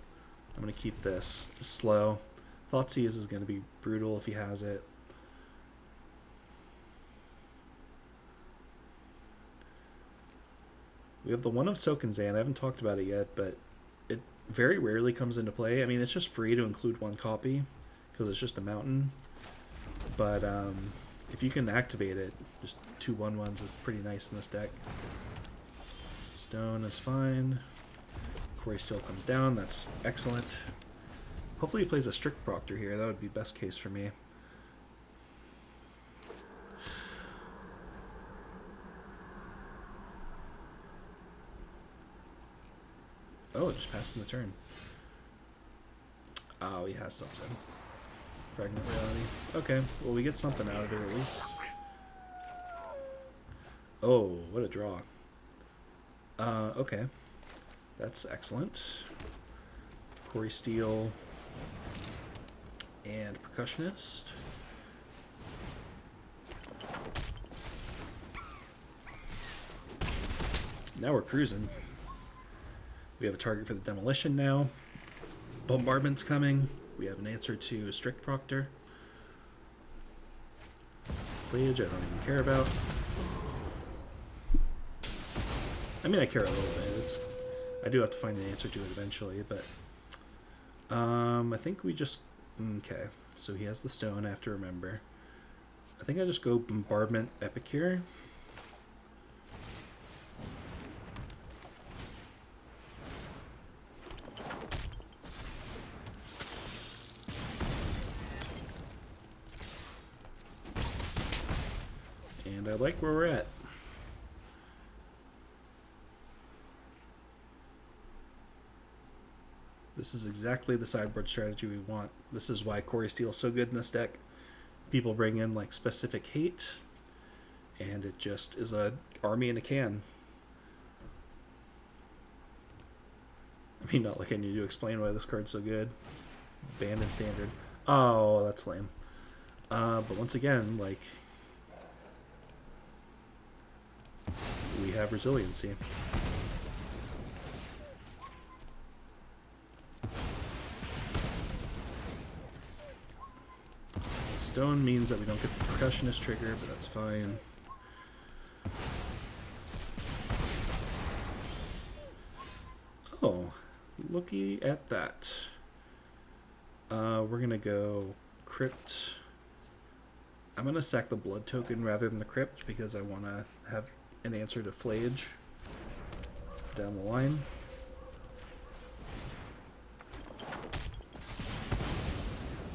I'm going to keep this. It's slow. Thoughtseize is going to be brutal if he has it. We have the one of Sokenzan. I haven't talked about it yet, but it very rarely comes into play. I mean, it's just free to include 1 copy because it's just a mountain. But if you can activate it, just 2 1/1s is pretty nice in this deck. Stone is fine. Cori-Steel comes down. That's excellent. Hopefully he plays a Strict Proctor here. That would be best case for me. Oh, just passed in the turn. Oh, he has something. Fragment Reality. Okay, well we get something out of it at least. Oh, what a draw. Okay. That's excellent. Cori-Steel and Percussionist. Now we're cruising. We have a target for the demolition now. Bombardment's coming. We have an answer to Strict Proctor. Flayage I don't even care about. I mean, I care a little bit. I do have to find an answer to it eventually, but I think we just... Okay, so he has the stone, I have to remember. I think I just go Bombardment Epicure. And I like where we're at. This is exactly the sideboard strategy we want. This is why Cori-Steel is so good in this deck. People bring in like specific hate, and it just is a army in a can. I mean, not like I need to explain why this card's so good. Banned in Standard. Oh, that's lame. But once again, like, we have resiliency. Stone means that we don't get the Percussionist trigger, but that's fine. Oh, looky at that. We're gonna go Crypt. I'm gonna sack the blood token rather than the Crypt because I want to have an answer to Flayage down the line.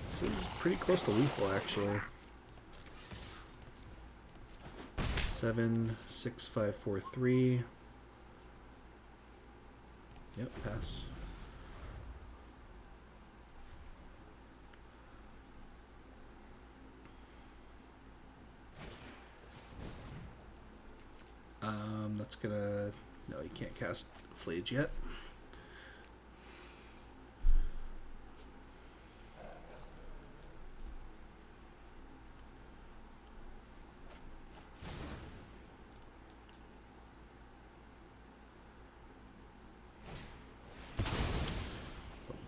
This is pretty close to lethal, actually. 7, 6, 5, 4, 3. Yep, pass. That's gonna... No, you can't cast Flage yet.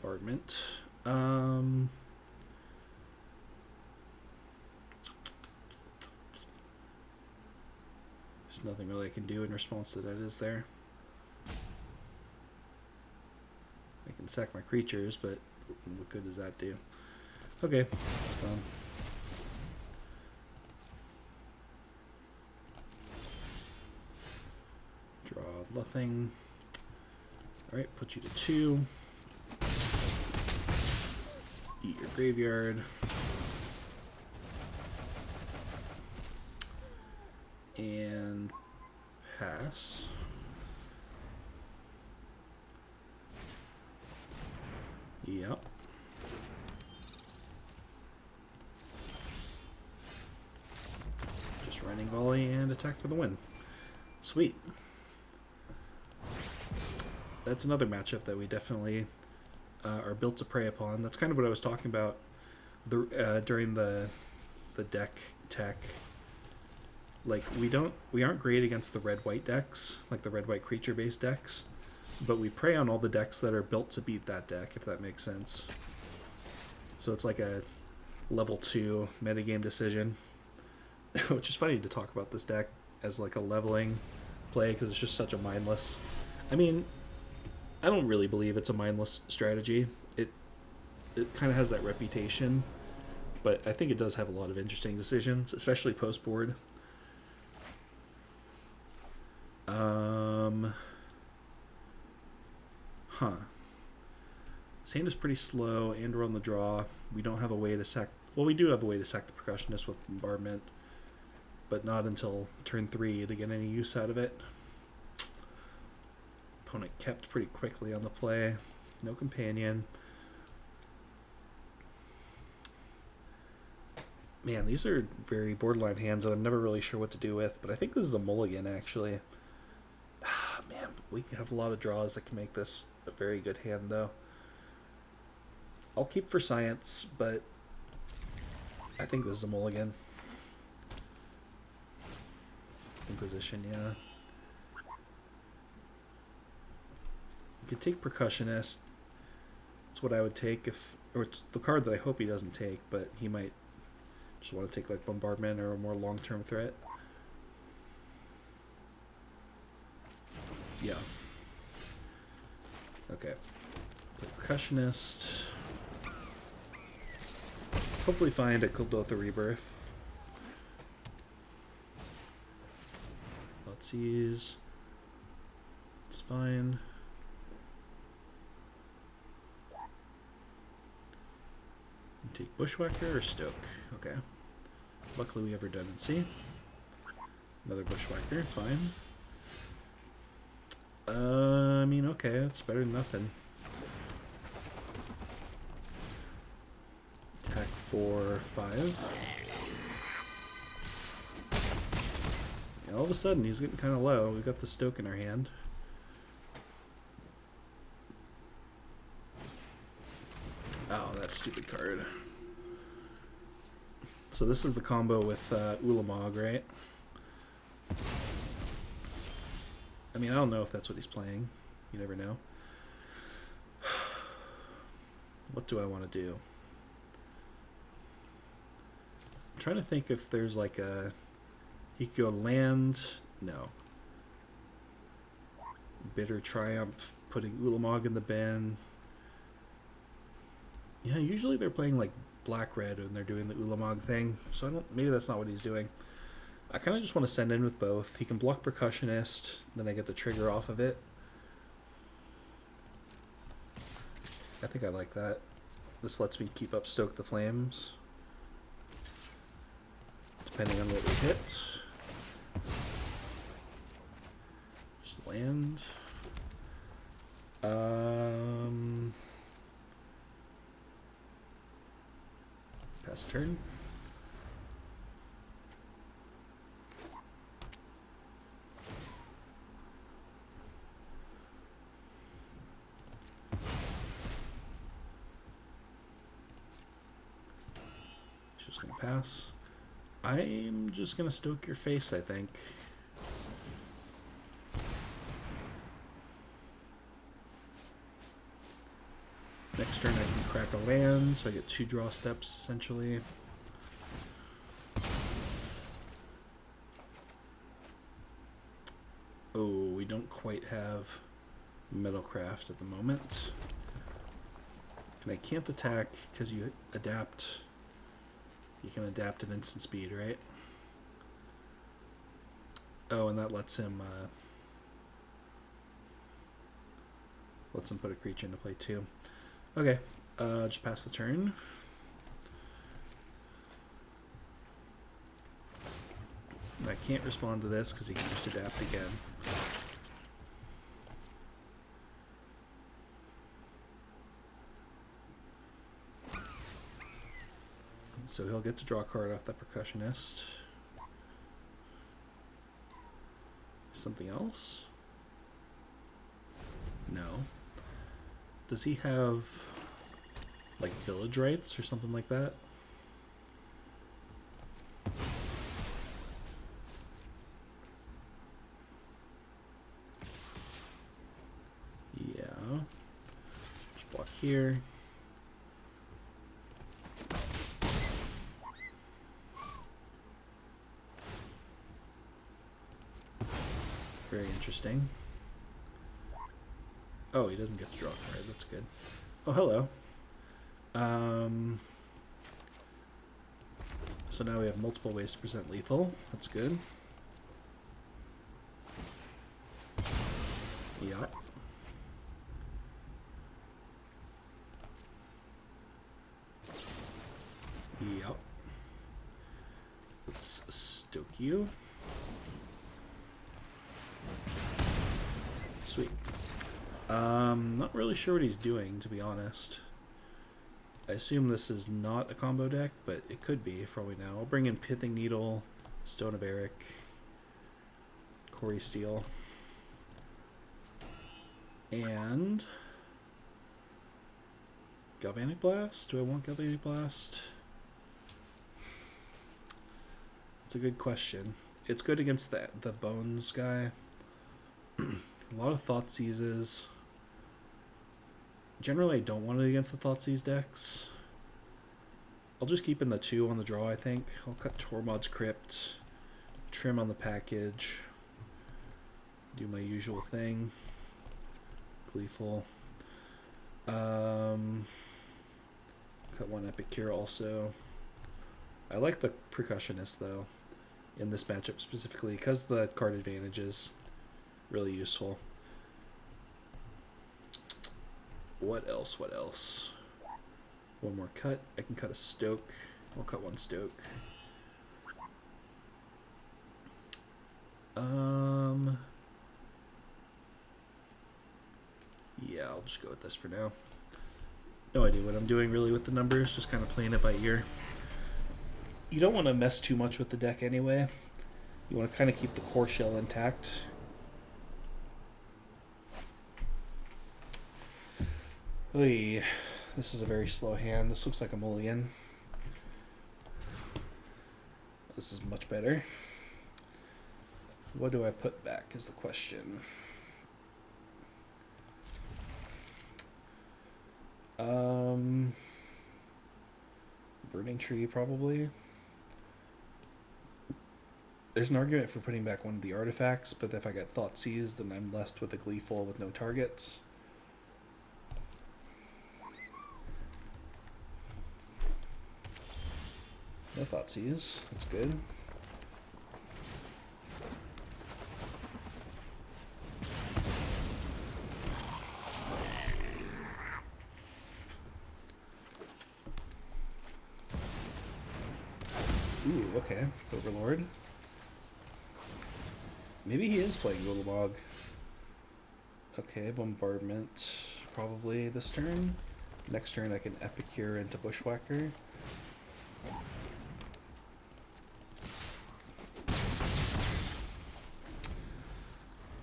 Bombardment. There's nothing really I can do in response to that, is there? I can sack my creatures, but what good does that do? Okay, it's gone. Draw nothing. Alright, put you to 2. Eat your graveyard. And pass. Yep. Just Rending Volley and attack for the win. Sweet. That's another matchup that we definitely are built to prey upon. That's kind of what I was talking about during the deck tech. Like, we aren't great against the red-white decks, like the red-white creature-based decks, but we prey on all the decks that are built to beat that deck, if that makes sense. So it's like a level 2 metagame decision, which is funny to talk about this deck as like a leveling play, because it's just such a mindless... I mean, I don't really believe it's a mindless strategy. It kind of has that reputation, but I think it does have a lot of interesting decisions, especially post-board. Sand is pretty slow, and we're on the draw. We don't have a way to sack... Well, we do have a way to sack the Percussionist with Bombardment, but not until turn 3 to get any use out of it. Opponent kept pretty quickly on the play. No companion. Man, these are very borderline hands that I'm never really sure what to do with, but I think this is a mulligan, actually. Man, we have a lot of draws that can make this a very good hand, though. I'll keep for science, but I think this is a mulligan. Inquisition, yeah. You could take Percussionist. It's what I would take if, or it's the card that I hope he doesn't take, but he might just want to take like Bombardment or a more long-term threat. Yeah. Okay. Play Percussionist. Hopefully find a Kuldotha Rebirth. Thoughtseize. It's fine. Take Bushwhacker or Stoke. Okay. Luckily we have redundancy. Another Bushwhacker, fine. I mean, okay, that's better than nothing. Attack for 5. And all of a sudden he's getting kind of low. We've got the Stoke in our hand. Oh, that stupid card. So this is the combo with Ulamog, right? I mean, I don't know if that's what he's playing. You never know. What do I want to do? I'm trying to think if there's like a... He could go land... No. Bitter Triumph, putting Ulamog in the bin. Yeah, usually they're playing like black-red when they're doing the Ulamog thing, so I don't. Maybe that's not what he's doing. I kind of just want to send in with both. He can block Percussionist, then I get the trigger off of it. I think I like that. This lets me keep up Stoke the Flames, depending on what we hit. Just land. Pass turn. Just gonna pass. I'm just gonna Stoke your face, I think. Next turn I can crack a land, so I get 2 draw steps, essentially. Oh, we don't quite have Metalcraft at the moment. And I can't attack because you adapt. You can adapt at instant speed, right? Oh, and that lets him put a creature into play too. Okay, just pass the turn. I can't respond to this because he can just adapt again. So he'll get to draw a card off that Percussionist. Something else? No. Does he have like village rights or something like that? Yeah. Just block here. Very interesting. Oh, he doesn't get to draw a card. That's good. Oh, hello. So now we have multiple ways to present lethal. That's good. Yeah. Yep. Let's stoke you. Sweet. Not really sure what he's doing, to be honest. I assume this is not a combo deck, but it could be for all we know. I'll bring in Pithing Needle, Stone of Erech, Cori-Steel, and Galvanic Blast? Do I want Galvanic Blast? It's a good question. It's good against the Bones guy. A lot of Thoughtseizes. Generally, I don't want it against the Thoughtseize decks. I'll just keep in the 2 on the draw, I think. I'll cut Tormod's Crypt, trim on the package, do my usual thing. Gleeful. Cut one Epicure also. I like the Percussionist, though, in this matchup specifically, because the card advantage is really useful. What else? What else? One more cut. I can cut a Stoke. I'll cut one Stoke. Yeah, I'll just go with this for now. No idea what I'm doing really with the numbers, just kind of playing it by ear. You don't want to mess too much with the deck anyway. You want to kind of keep the core shell intact. Oy, this is a very slow hand. This looks like a mulligan. This is much better. What do I put back is the question. Burning-Tree probably. There's an argument for putting back one of the artifacts, but if I get Thoughtseize, then I'm left with a Gleeful with no targets. No Thoughtseize, that's good. Ooh, okay. Overlord. Maybe he is playing Goblin. Okay, Bombardment probably this turn. Next turn I can Epicure into Bushwhacker.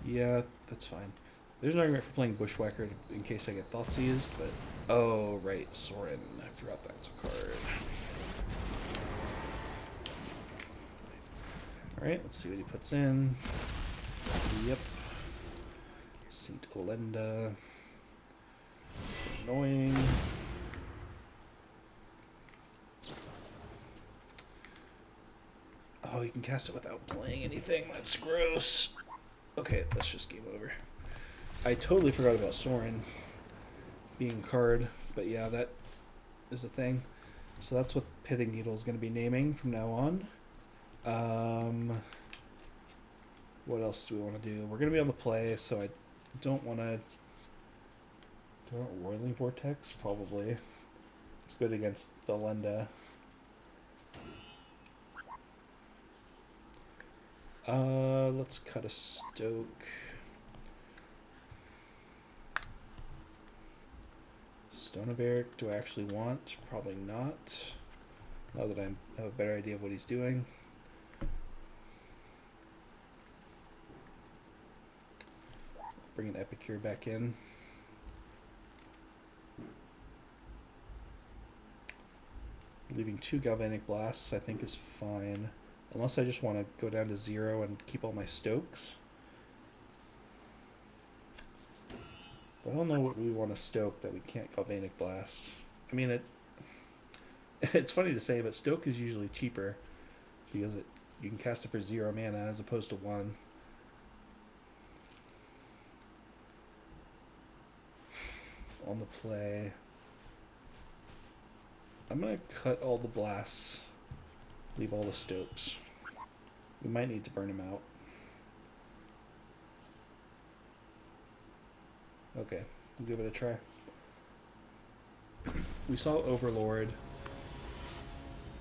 Yeah, that's fine. There's an argument for playing Bushwhacker in case I get Thoughtseized, but... Oh, right, Sorin. I forgot that's a card. Alright, let's see what he puts in. Yep. St. Olenda. Annoying. Oh, you can cast it without playing anything. That's gross. Okay, that's just game over. I totally forgot about Sorin being a card, but yeah, that is a thing. So that's what Pithing Needle is going to be naming from now on. What else do we want to do? We're going to be on the play, so I don't want to... Do I want Roiling Vortex? Probably. It's good against the Lenda. Let's cut a Stoke. Stone of Erech, do I actually want? Probably not. Now that I have a better idea of what he's doing. Bring an Epicure back in. Leaving 2 Galvanic Blasts I think is fine. Unless I just want to go down to 0 and keep all my Stokes. But I don't know what we want to Stoke that we can't Galvanic Blast. I mean, it's funny to say, but Stoke is usually cheaper because you can cast it for 0 mana as opposed to 1. On the play, I'm going to cut all the blasts, leave all the Stokes. We might need to burn them out. Okay, we'll give it a try. We saw Overlord.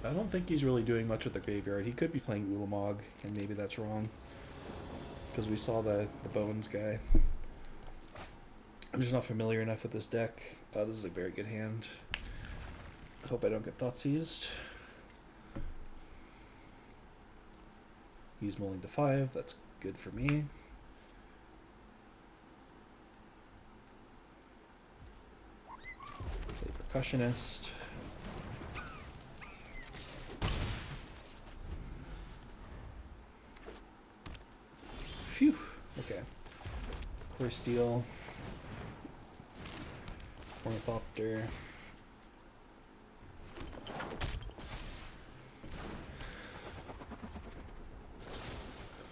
I don't think he's really doing much with the graveyard. He could be playing Ulamog, and maybe that's wrong. Because we saw the Bones guy. I'm just not familiar enough with this deck. This is a very good hand. I hope I don't get thought seized. He's mulling to 5. That's good for me. Play Percussionist. Phew. Okay. Cori-Steel. Ornithopter.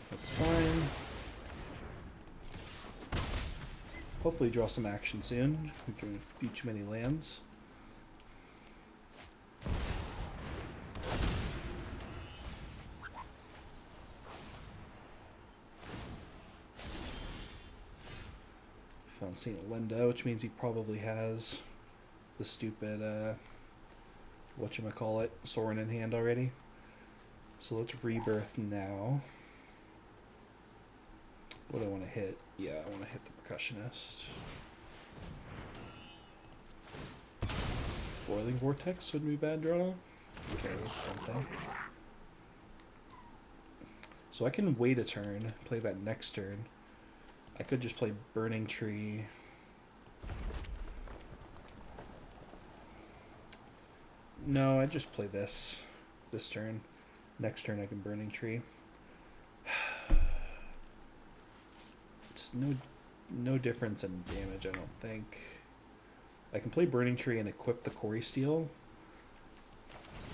That's fine. Hopefully draw some action soon. We're drawing a few too many lands. Found St. Linda, which means he probably has the stupid, whatchamacallit, Sorin in hand already. So let's rebirth now. What do I want to hit? Yeah, I want to hit the Percussionist. Roiling Vortex wouldn't be a bad draw. Okay, that's something. So I can wait a turn, play that next turn. I could just play Burning-Tree. No, I just play this turn. Next turn I can Burning-Tree. It's no difference in damage, I don't think. I can play Burning-Tree and equip the Cori-Steel,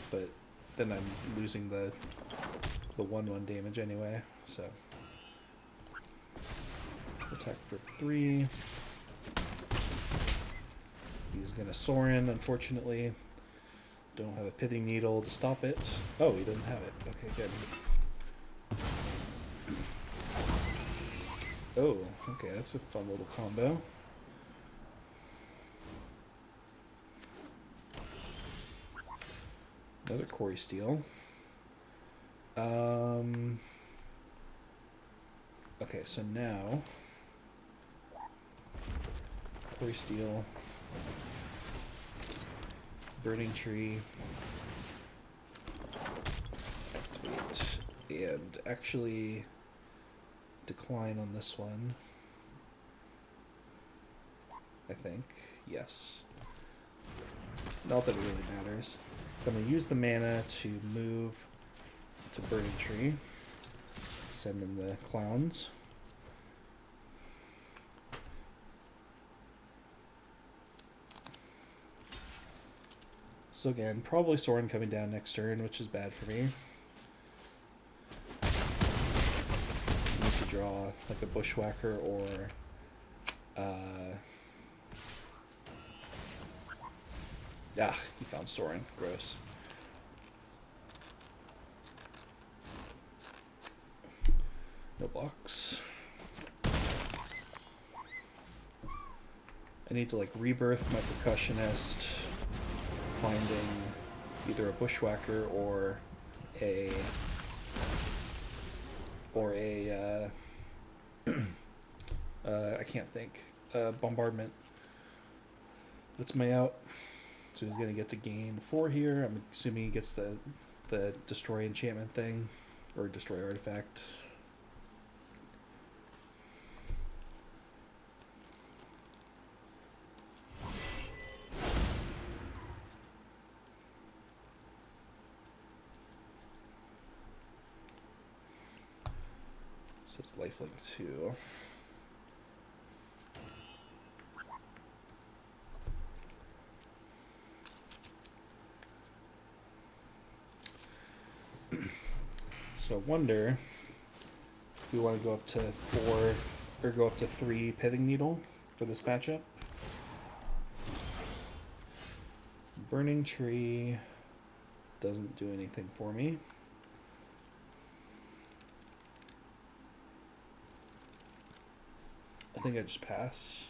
but then I'm losing the 1/1 damage anyway, so. Attack for 3. He's gonna Sorin, unfortunately. Don't have a Pithing Needle to stop it. Oh, he doesn't have it. Okay, good. Oh, okay, that's a fun little combo. Another Cori-Steel. Okay, so now Cori-Steel, Burning-Tree, activate, and actually decline on this one, I think. Yes. Not that it really matters. So I'm going to use the mana to move to Burning-Tree, send in the clowns. So again, probably Sorin coming down next turn, which is bad for me. I need to draw like a Bushwhacker or he found Sorin. Gross. No blocks. I need to like rebirth my Percussionist, finding either a Bushwhacker or a I can't think. Bombardment. That's my out. So he's gonna get to gain 4 here. I'm assuming he gets the destroy enchantment thing or destroy artifact. So it's lifelink 2. So I wonder if we want to go up to 4 or go up to 3 Pithing Needle for this matchup. Burning-Tree doesn't do anything for me. I think I just pass.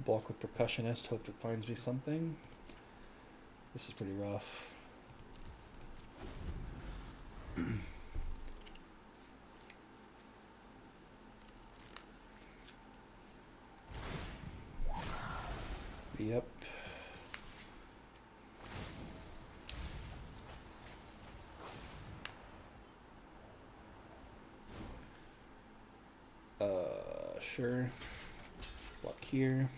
Block with Percussionist, hope it finds me something. This is pretty rough. Sure. Block here.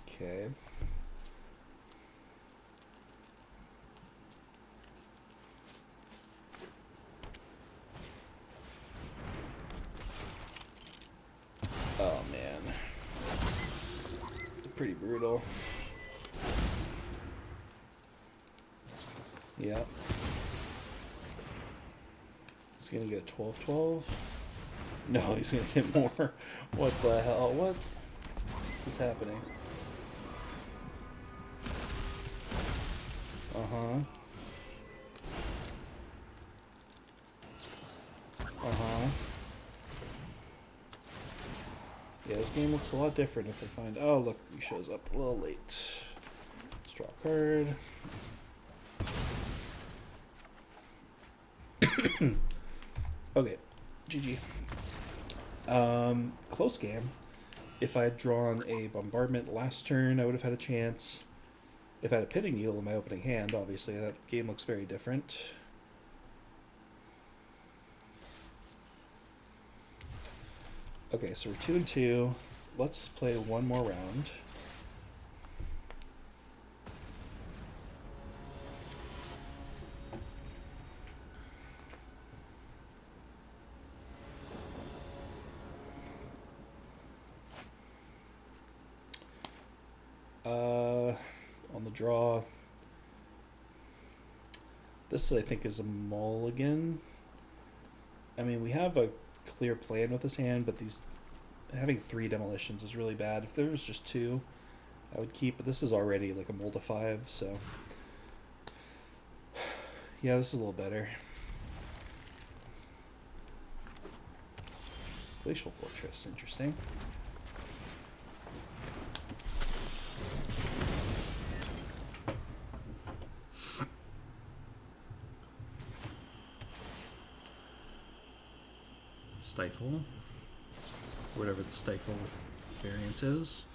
Okay. Oh man. Pretty brutal. Yep. He's gonna get a 12-12. No, he's gonna get more. What the hell? What is happening? Uh-huh. Uh-huh. Yeah, this game looks a lot different if I find... Oh, look, he shows up a little late. Let's draw a card. Okay, GG. Close game. If I had drawn a Bombardment last turn, I would have had a chance. If I had a Pithing Needle in my opening hand, obviously, that game looks very different. Okay, so we're 2-2. Let's play one more round. On the draw, this I think is a mulligan. I mean, we have a clear plan with this hand, but having 3 demolitions is really bad. If there was just 2, I would keep, but this is already like a mold of 5, so yeah, this is a little better. Glacial Fortress, interesting. Stifle, whatever the Stifle variant is.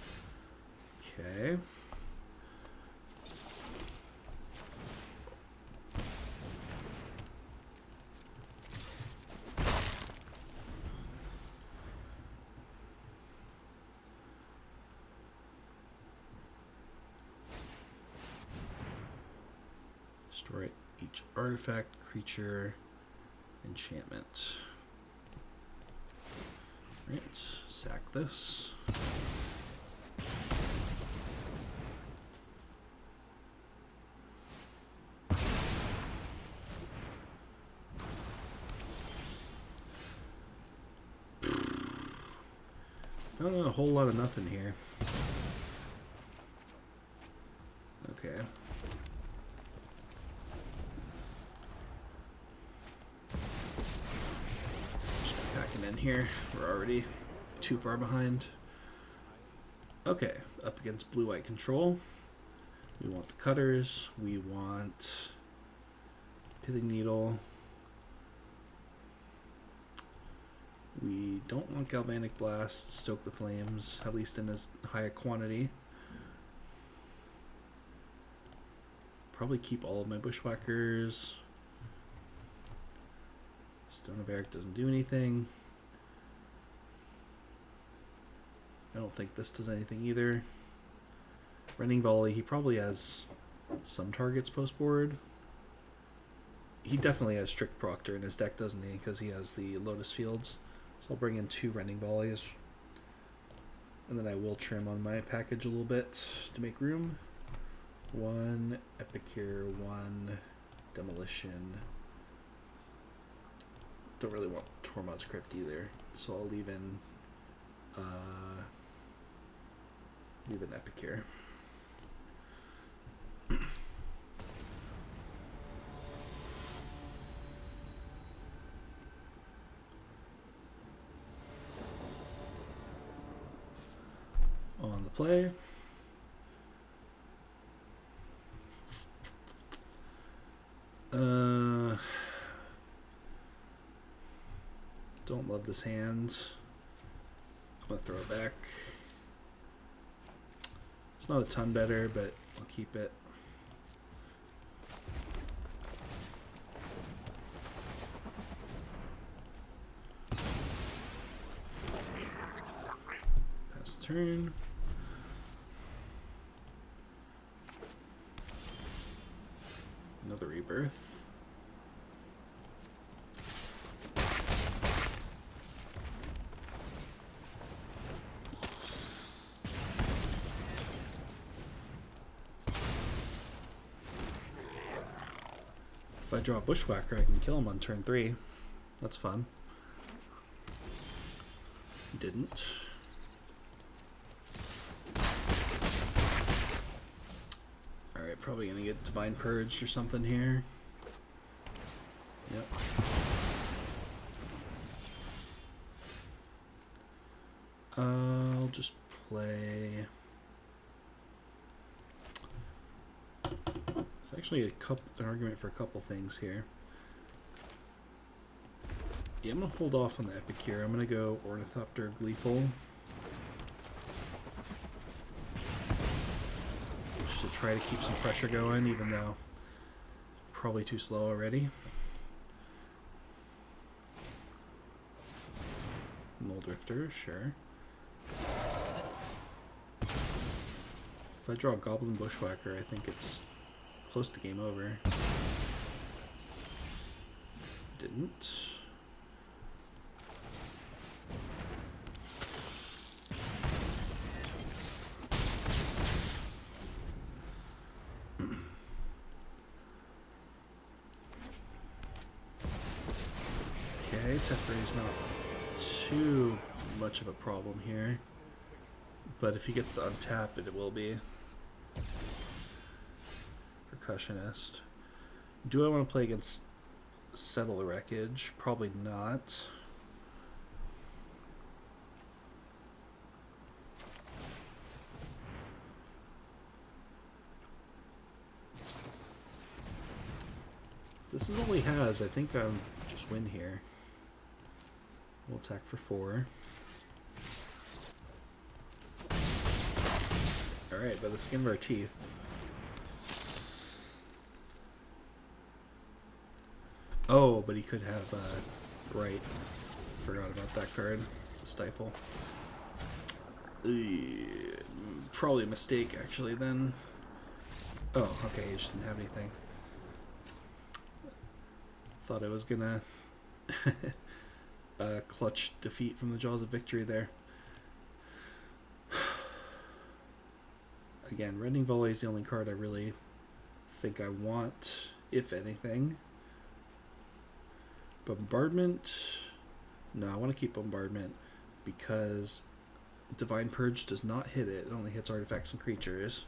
Okay. Destroy each artifact, creature, enchantment. Right, sack this. Not a whole lot of nothing here. Okay. Just packing in here. We're already too far behind. Okay, up against blue-white control. We want the cutters. We want Pithing Needle. We don't want Galvanic Blast, Stoke the Flames, at least in as high a quantity. Probably keep all of my Bushwhackers. Stone of Erech doesn't do anything. I don't think this does anything either. Rending Volley, he probably has some targets post-board. He definitely has Strict Proctor in his deck, doesn't he? Because he has the Lotus Fields. So I'll bring in 2 Rending Volleys. And then I will trim on my package a little bit to make room. 1 Epicure, 1 Demolition. Don't really want Tormod's Crypt either. So I'll leave in Epicure. On the play. Don't love this hand. I'm gonna throw it back. It's not a ton better, but I'll keep it. turn. Another rebirth. If I draw a Bushwhacker, I can kill him on turn 3. That's fun. Didn't. Alright, probably gonna get Divine Purged or something here. Yep. I'll just play... There's actually an argument for a couple things here. Yeah, I'm going to hold off on the Epicure. I'm going to go Ornithopter, Gleeful. Just to try to keep some pressure going, even though probably too slow already. Drifter, sure. If I draw a Goblin Bushwhacker, I think it's close to game over. Didn't. Okay, Teferi's not too much of a problem here, but if he gets to untap it, it will be. Percussionist. Do I want to play against Settle the Wreckage? Probably not. If this is all he has, I think I'm just win here. We'll attack for 4. Alright, by the skin of our teeth. Oh, but he could have, right. Forgot about that card. Stifle. Probably a mistake, actually, then. Oh, okay, he just didn't have anything. Thought I was gonna clutch defeat from the jaws of victory there. Again, Rending Volley is the only card I really think I want, if anything. Bombardment? No, I want to keep Bombardment because Divine Purge does not hit it. It only hits artifacts and creatures.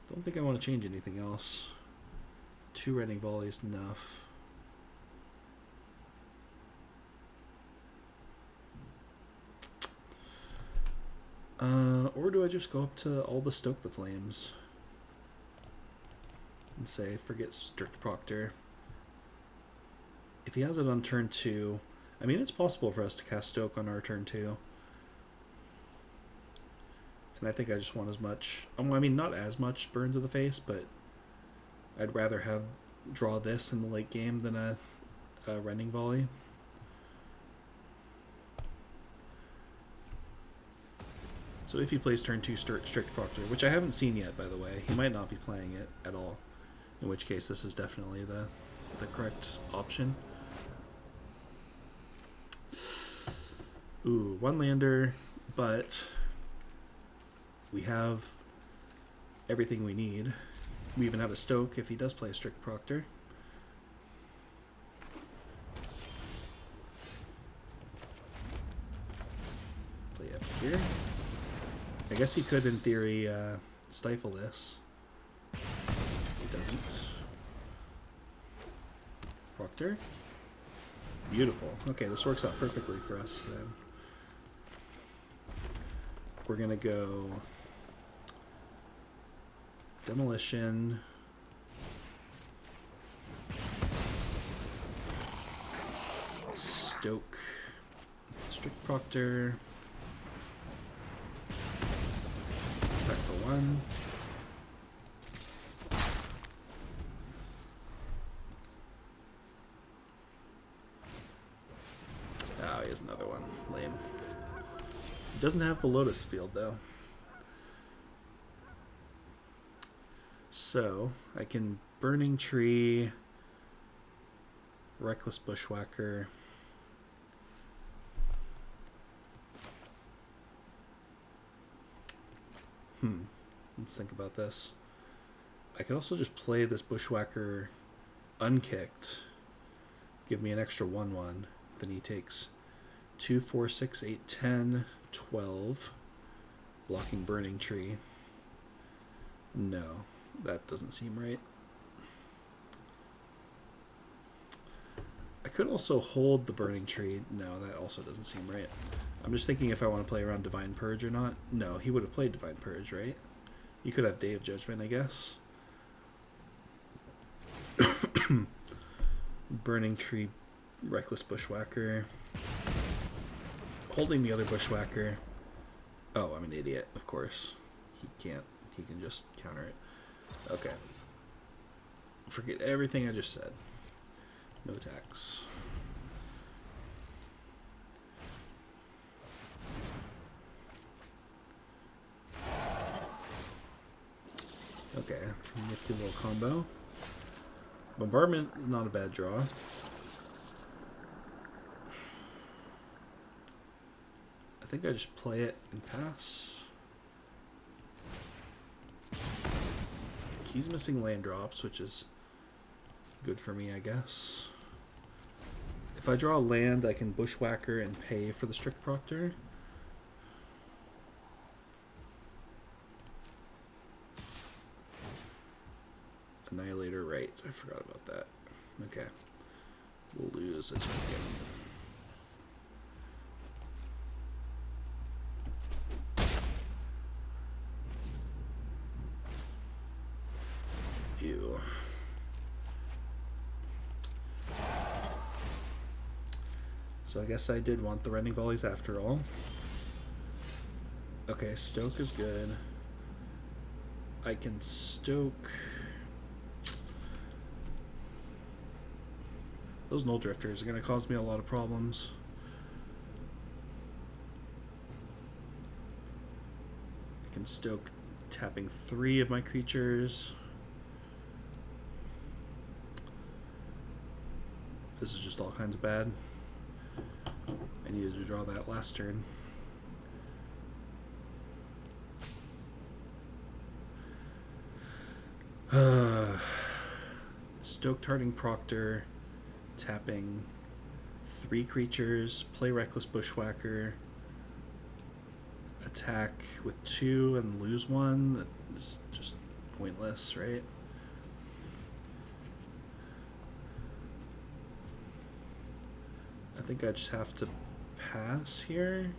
Don't think I want to change anything else. 2 Rending Volley is enough. Or do I just go up to all the Stoke the Flames and say, forget Strict Proctor. If he has it on turn 2, I mean, it's possible for us to cast Stoke on our turn 2. And I think I just want as much, I mean, not as much burn to the face, but I'd rather have draw this in the late game than a Rending Volley. So if he plays turn 2 Strict Proctor, which I haven't seen yet, by the way, he might not be playing it at all, in which case this is definitely the correct option. Ooh, 1 lander, but we have everything we need. We even have a Stoke if he does play a Strict Proctor. Play up here. I guess he could, in theory, stifle this. He doesn't. Proctor. Beautiful. Okay, this works out perfectly for us then. We're gonna go Demolition. Stoke. Strict Proctor. Attack for 1. plays another one. Lame. He doesn't have the Lotus Field, though. So, I can Burning Tree, Reckless Bushwhacker. Let's think about this. I can also just play this Bushwhacker unkicked. Give me an extra 1/1. Then he takes 2, 4, 6, 8, 10, 12. Blocking Burning Tree. No, that doesn't seem right. I could also hold the Burning Tree. No, that also doesn't seem right. I'm just thinking if I want to play around Divine Purge or not. No, he would have played Divine Purge, right? You could have Day of Judgment, I guess. Burning Tree, Reckless Bushwhacker. Holding the other Bushwhacker. Oh, I'm an idiot, of course. He can't. He can just counter it. Okay. Forget everything I just said. No attacks. Okay, nifty little combo. Bombardment is not a bad draw. I think I just play it and pass. He's missing land drops, which is good for me, I guess. If I draw a land, I can Bushwhacker and pay for the Strict Proctor. Annihilator, right. I forgot about that. Okay. We'll lose this weekend. Ew. So I guess I did want the Rending Volleys after all. Okay, Stoke is good. I can Stoke... Those Null Drifters are going to cause me a lot of problems. I can Stoke tapping 3 of my creatures. This is just all kinds of bad. I needed to draw that last turn. Stoke Tarting Proctor, tapping 3 creatures, play Reckless Bushwhacker, attack with 2 and lose 1. That's just pointless, right? I think I just have to pass here.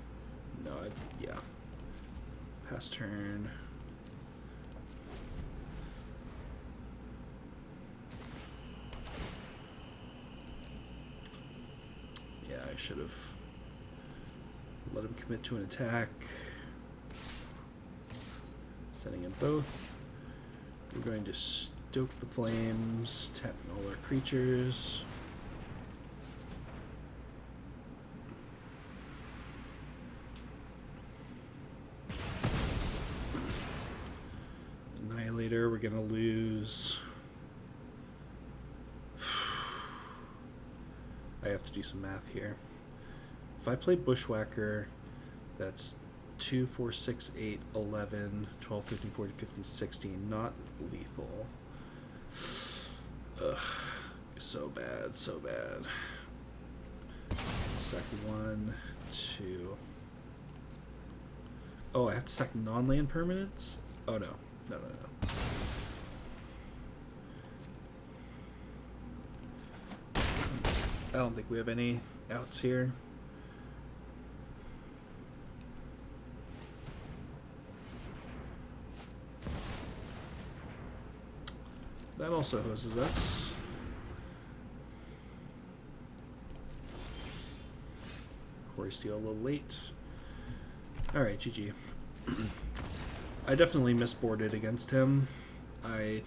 No, yeah. Pass turn. Yeah, I should have let him commit to an attack. Sending in both. We're going to Stoke the Flames, tapping all our creatures. Annihilator, we're going to lose. I have to do some math here. If I play Bushwhacker, that's 2, 4, 6, 8, 11, 12, 13, 14, 15, 16. Not lethal. Ugh. So bad, so bad. Sack 1, 2. Oh, I have to sack non-land permanents? Oh, no. No, no, no. I don't think we have any outs here. That also hoses us. Cori-Steel a little late. Alright, GG. I definitely misboarded against him. I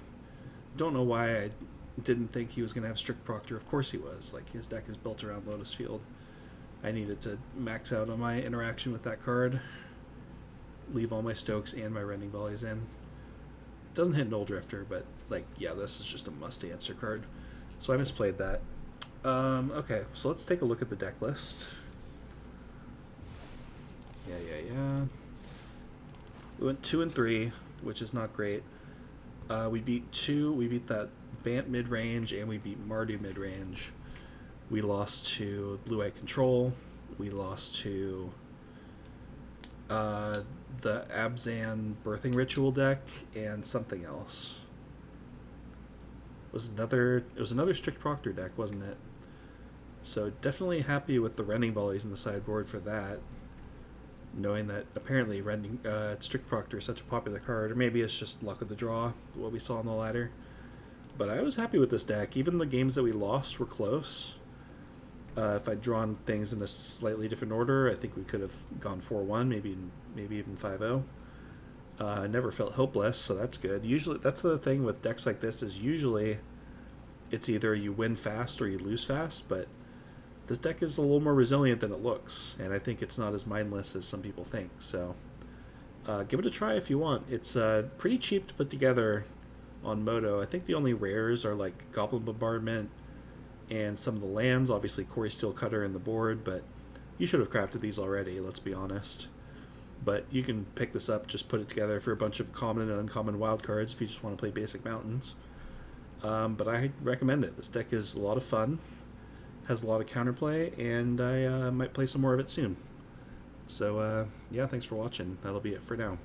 don't know why I didn't think he was going to have Strict Proctor. Of course he was. Like, his deck is built around Lotus Field. I needed to max out on my interaction with that card. Leave all my Stokes and my Rending Volleys in. Doesn't hit Null Drifter, but, like, yeah, this is just a must-answer card. So I misplayed that. Okay, so let's take a look at the deck list. Yeah. We went 2 and 3, which is not great. We beat that Bant mid-range, and we beat Mardu mid-range. We lost to Blue-Eye Control. We lost to the Abzan Birthing Ritual deck and something else. It was another Strict Proctor deck, wasn't it? So definitely happy with the Rending Volleys in the sideboard for that. Knowing that apparently Strict Proctor is such a popular card, or maybe it's just luck of the draw, what we saw on the ladder. But I was happy with this deck. Even the games that we lost were close. If I'd drawn things in a slightly different order, I think we could have gone 4-1, maybe even 5-0. I never felt hopeless, so that's good. Usually, that's the thing with decks like this, is usually it's either you win fast or you lose fast, but this deck is a little more resilient than it looks, and I think it's not as mindless as some people think. So give it a try if you want. It's pretty cheap to put together on Moto. I think the only rares are like Goblin Bombardment and some of the lands, obviously Cori-Steel Cutter in the board, but you should have crafted these already, let's be honest. But you can pick this up, just put it together for a bunch of common and uncommon wild cards if you just want to play basic mountains. But I recommend it. This deck is a lot of fun, has a lot of counterplay, and I might play some more of it soon. So yeah, thanks for watching. That'll be it for now.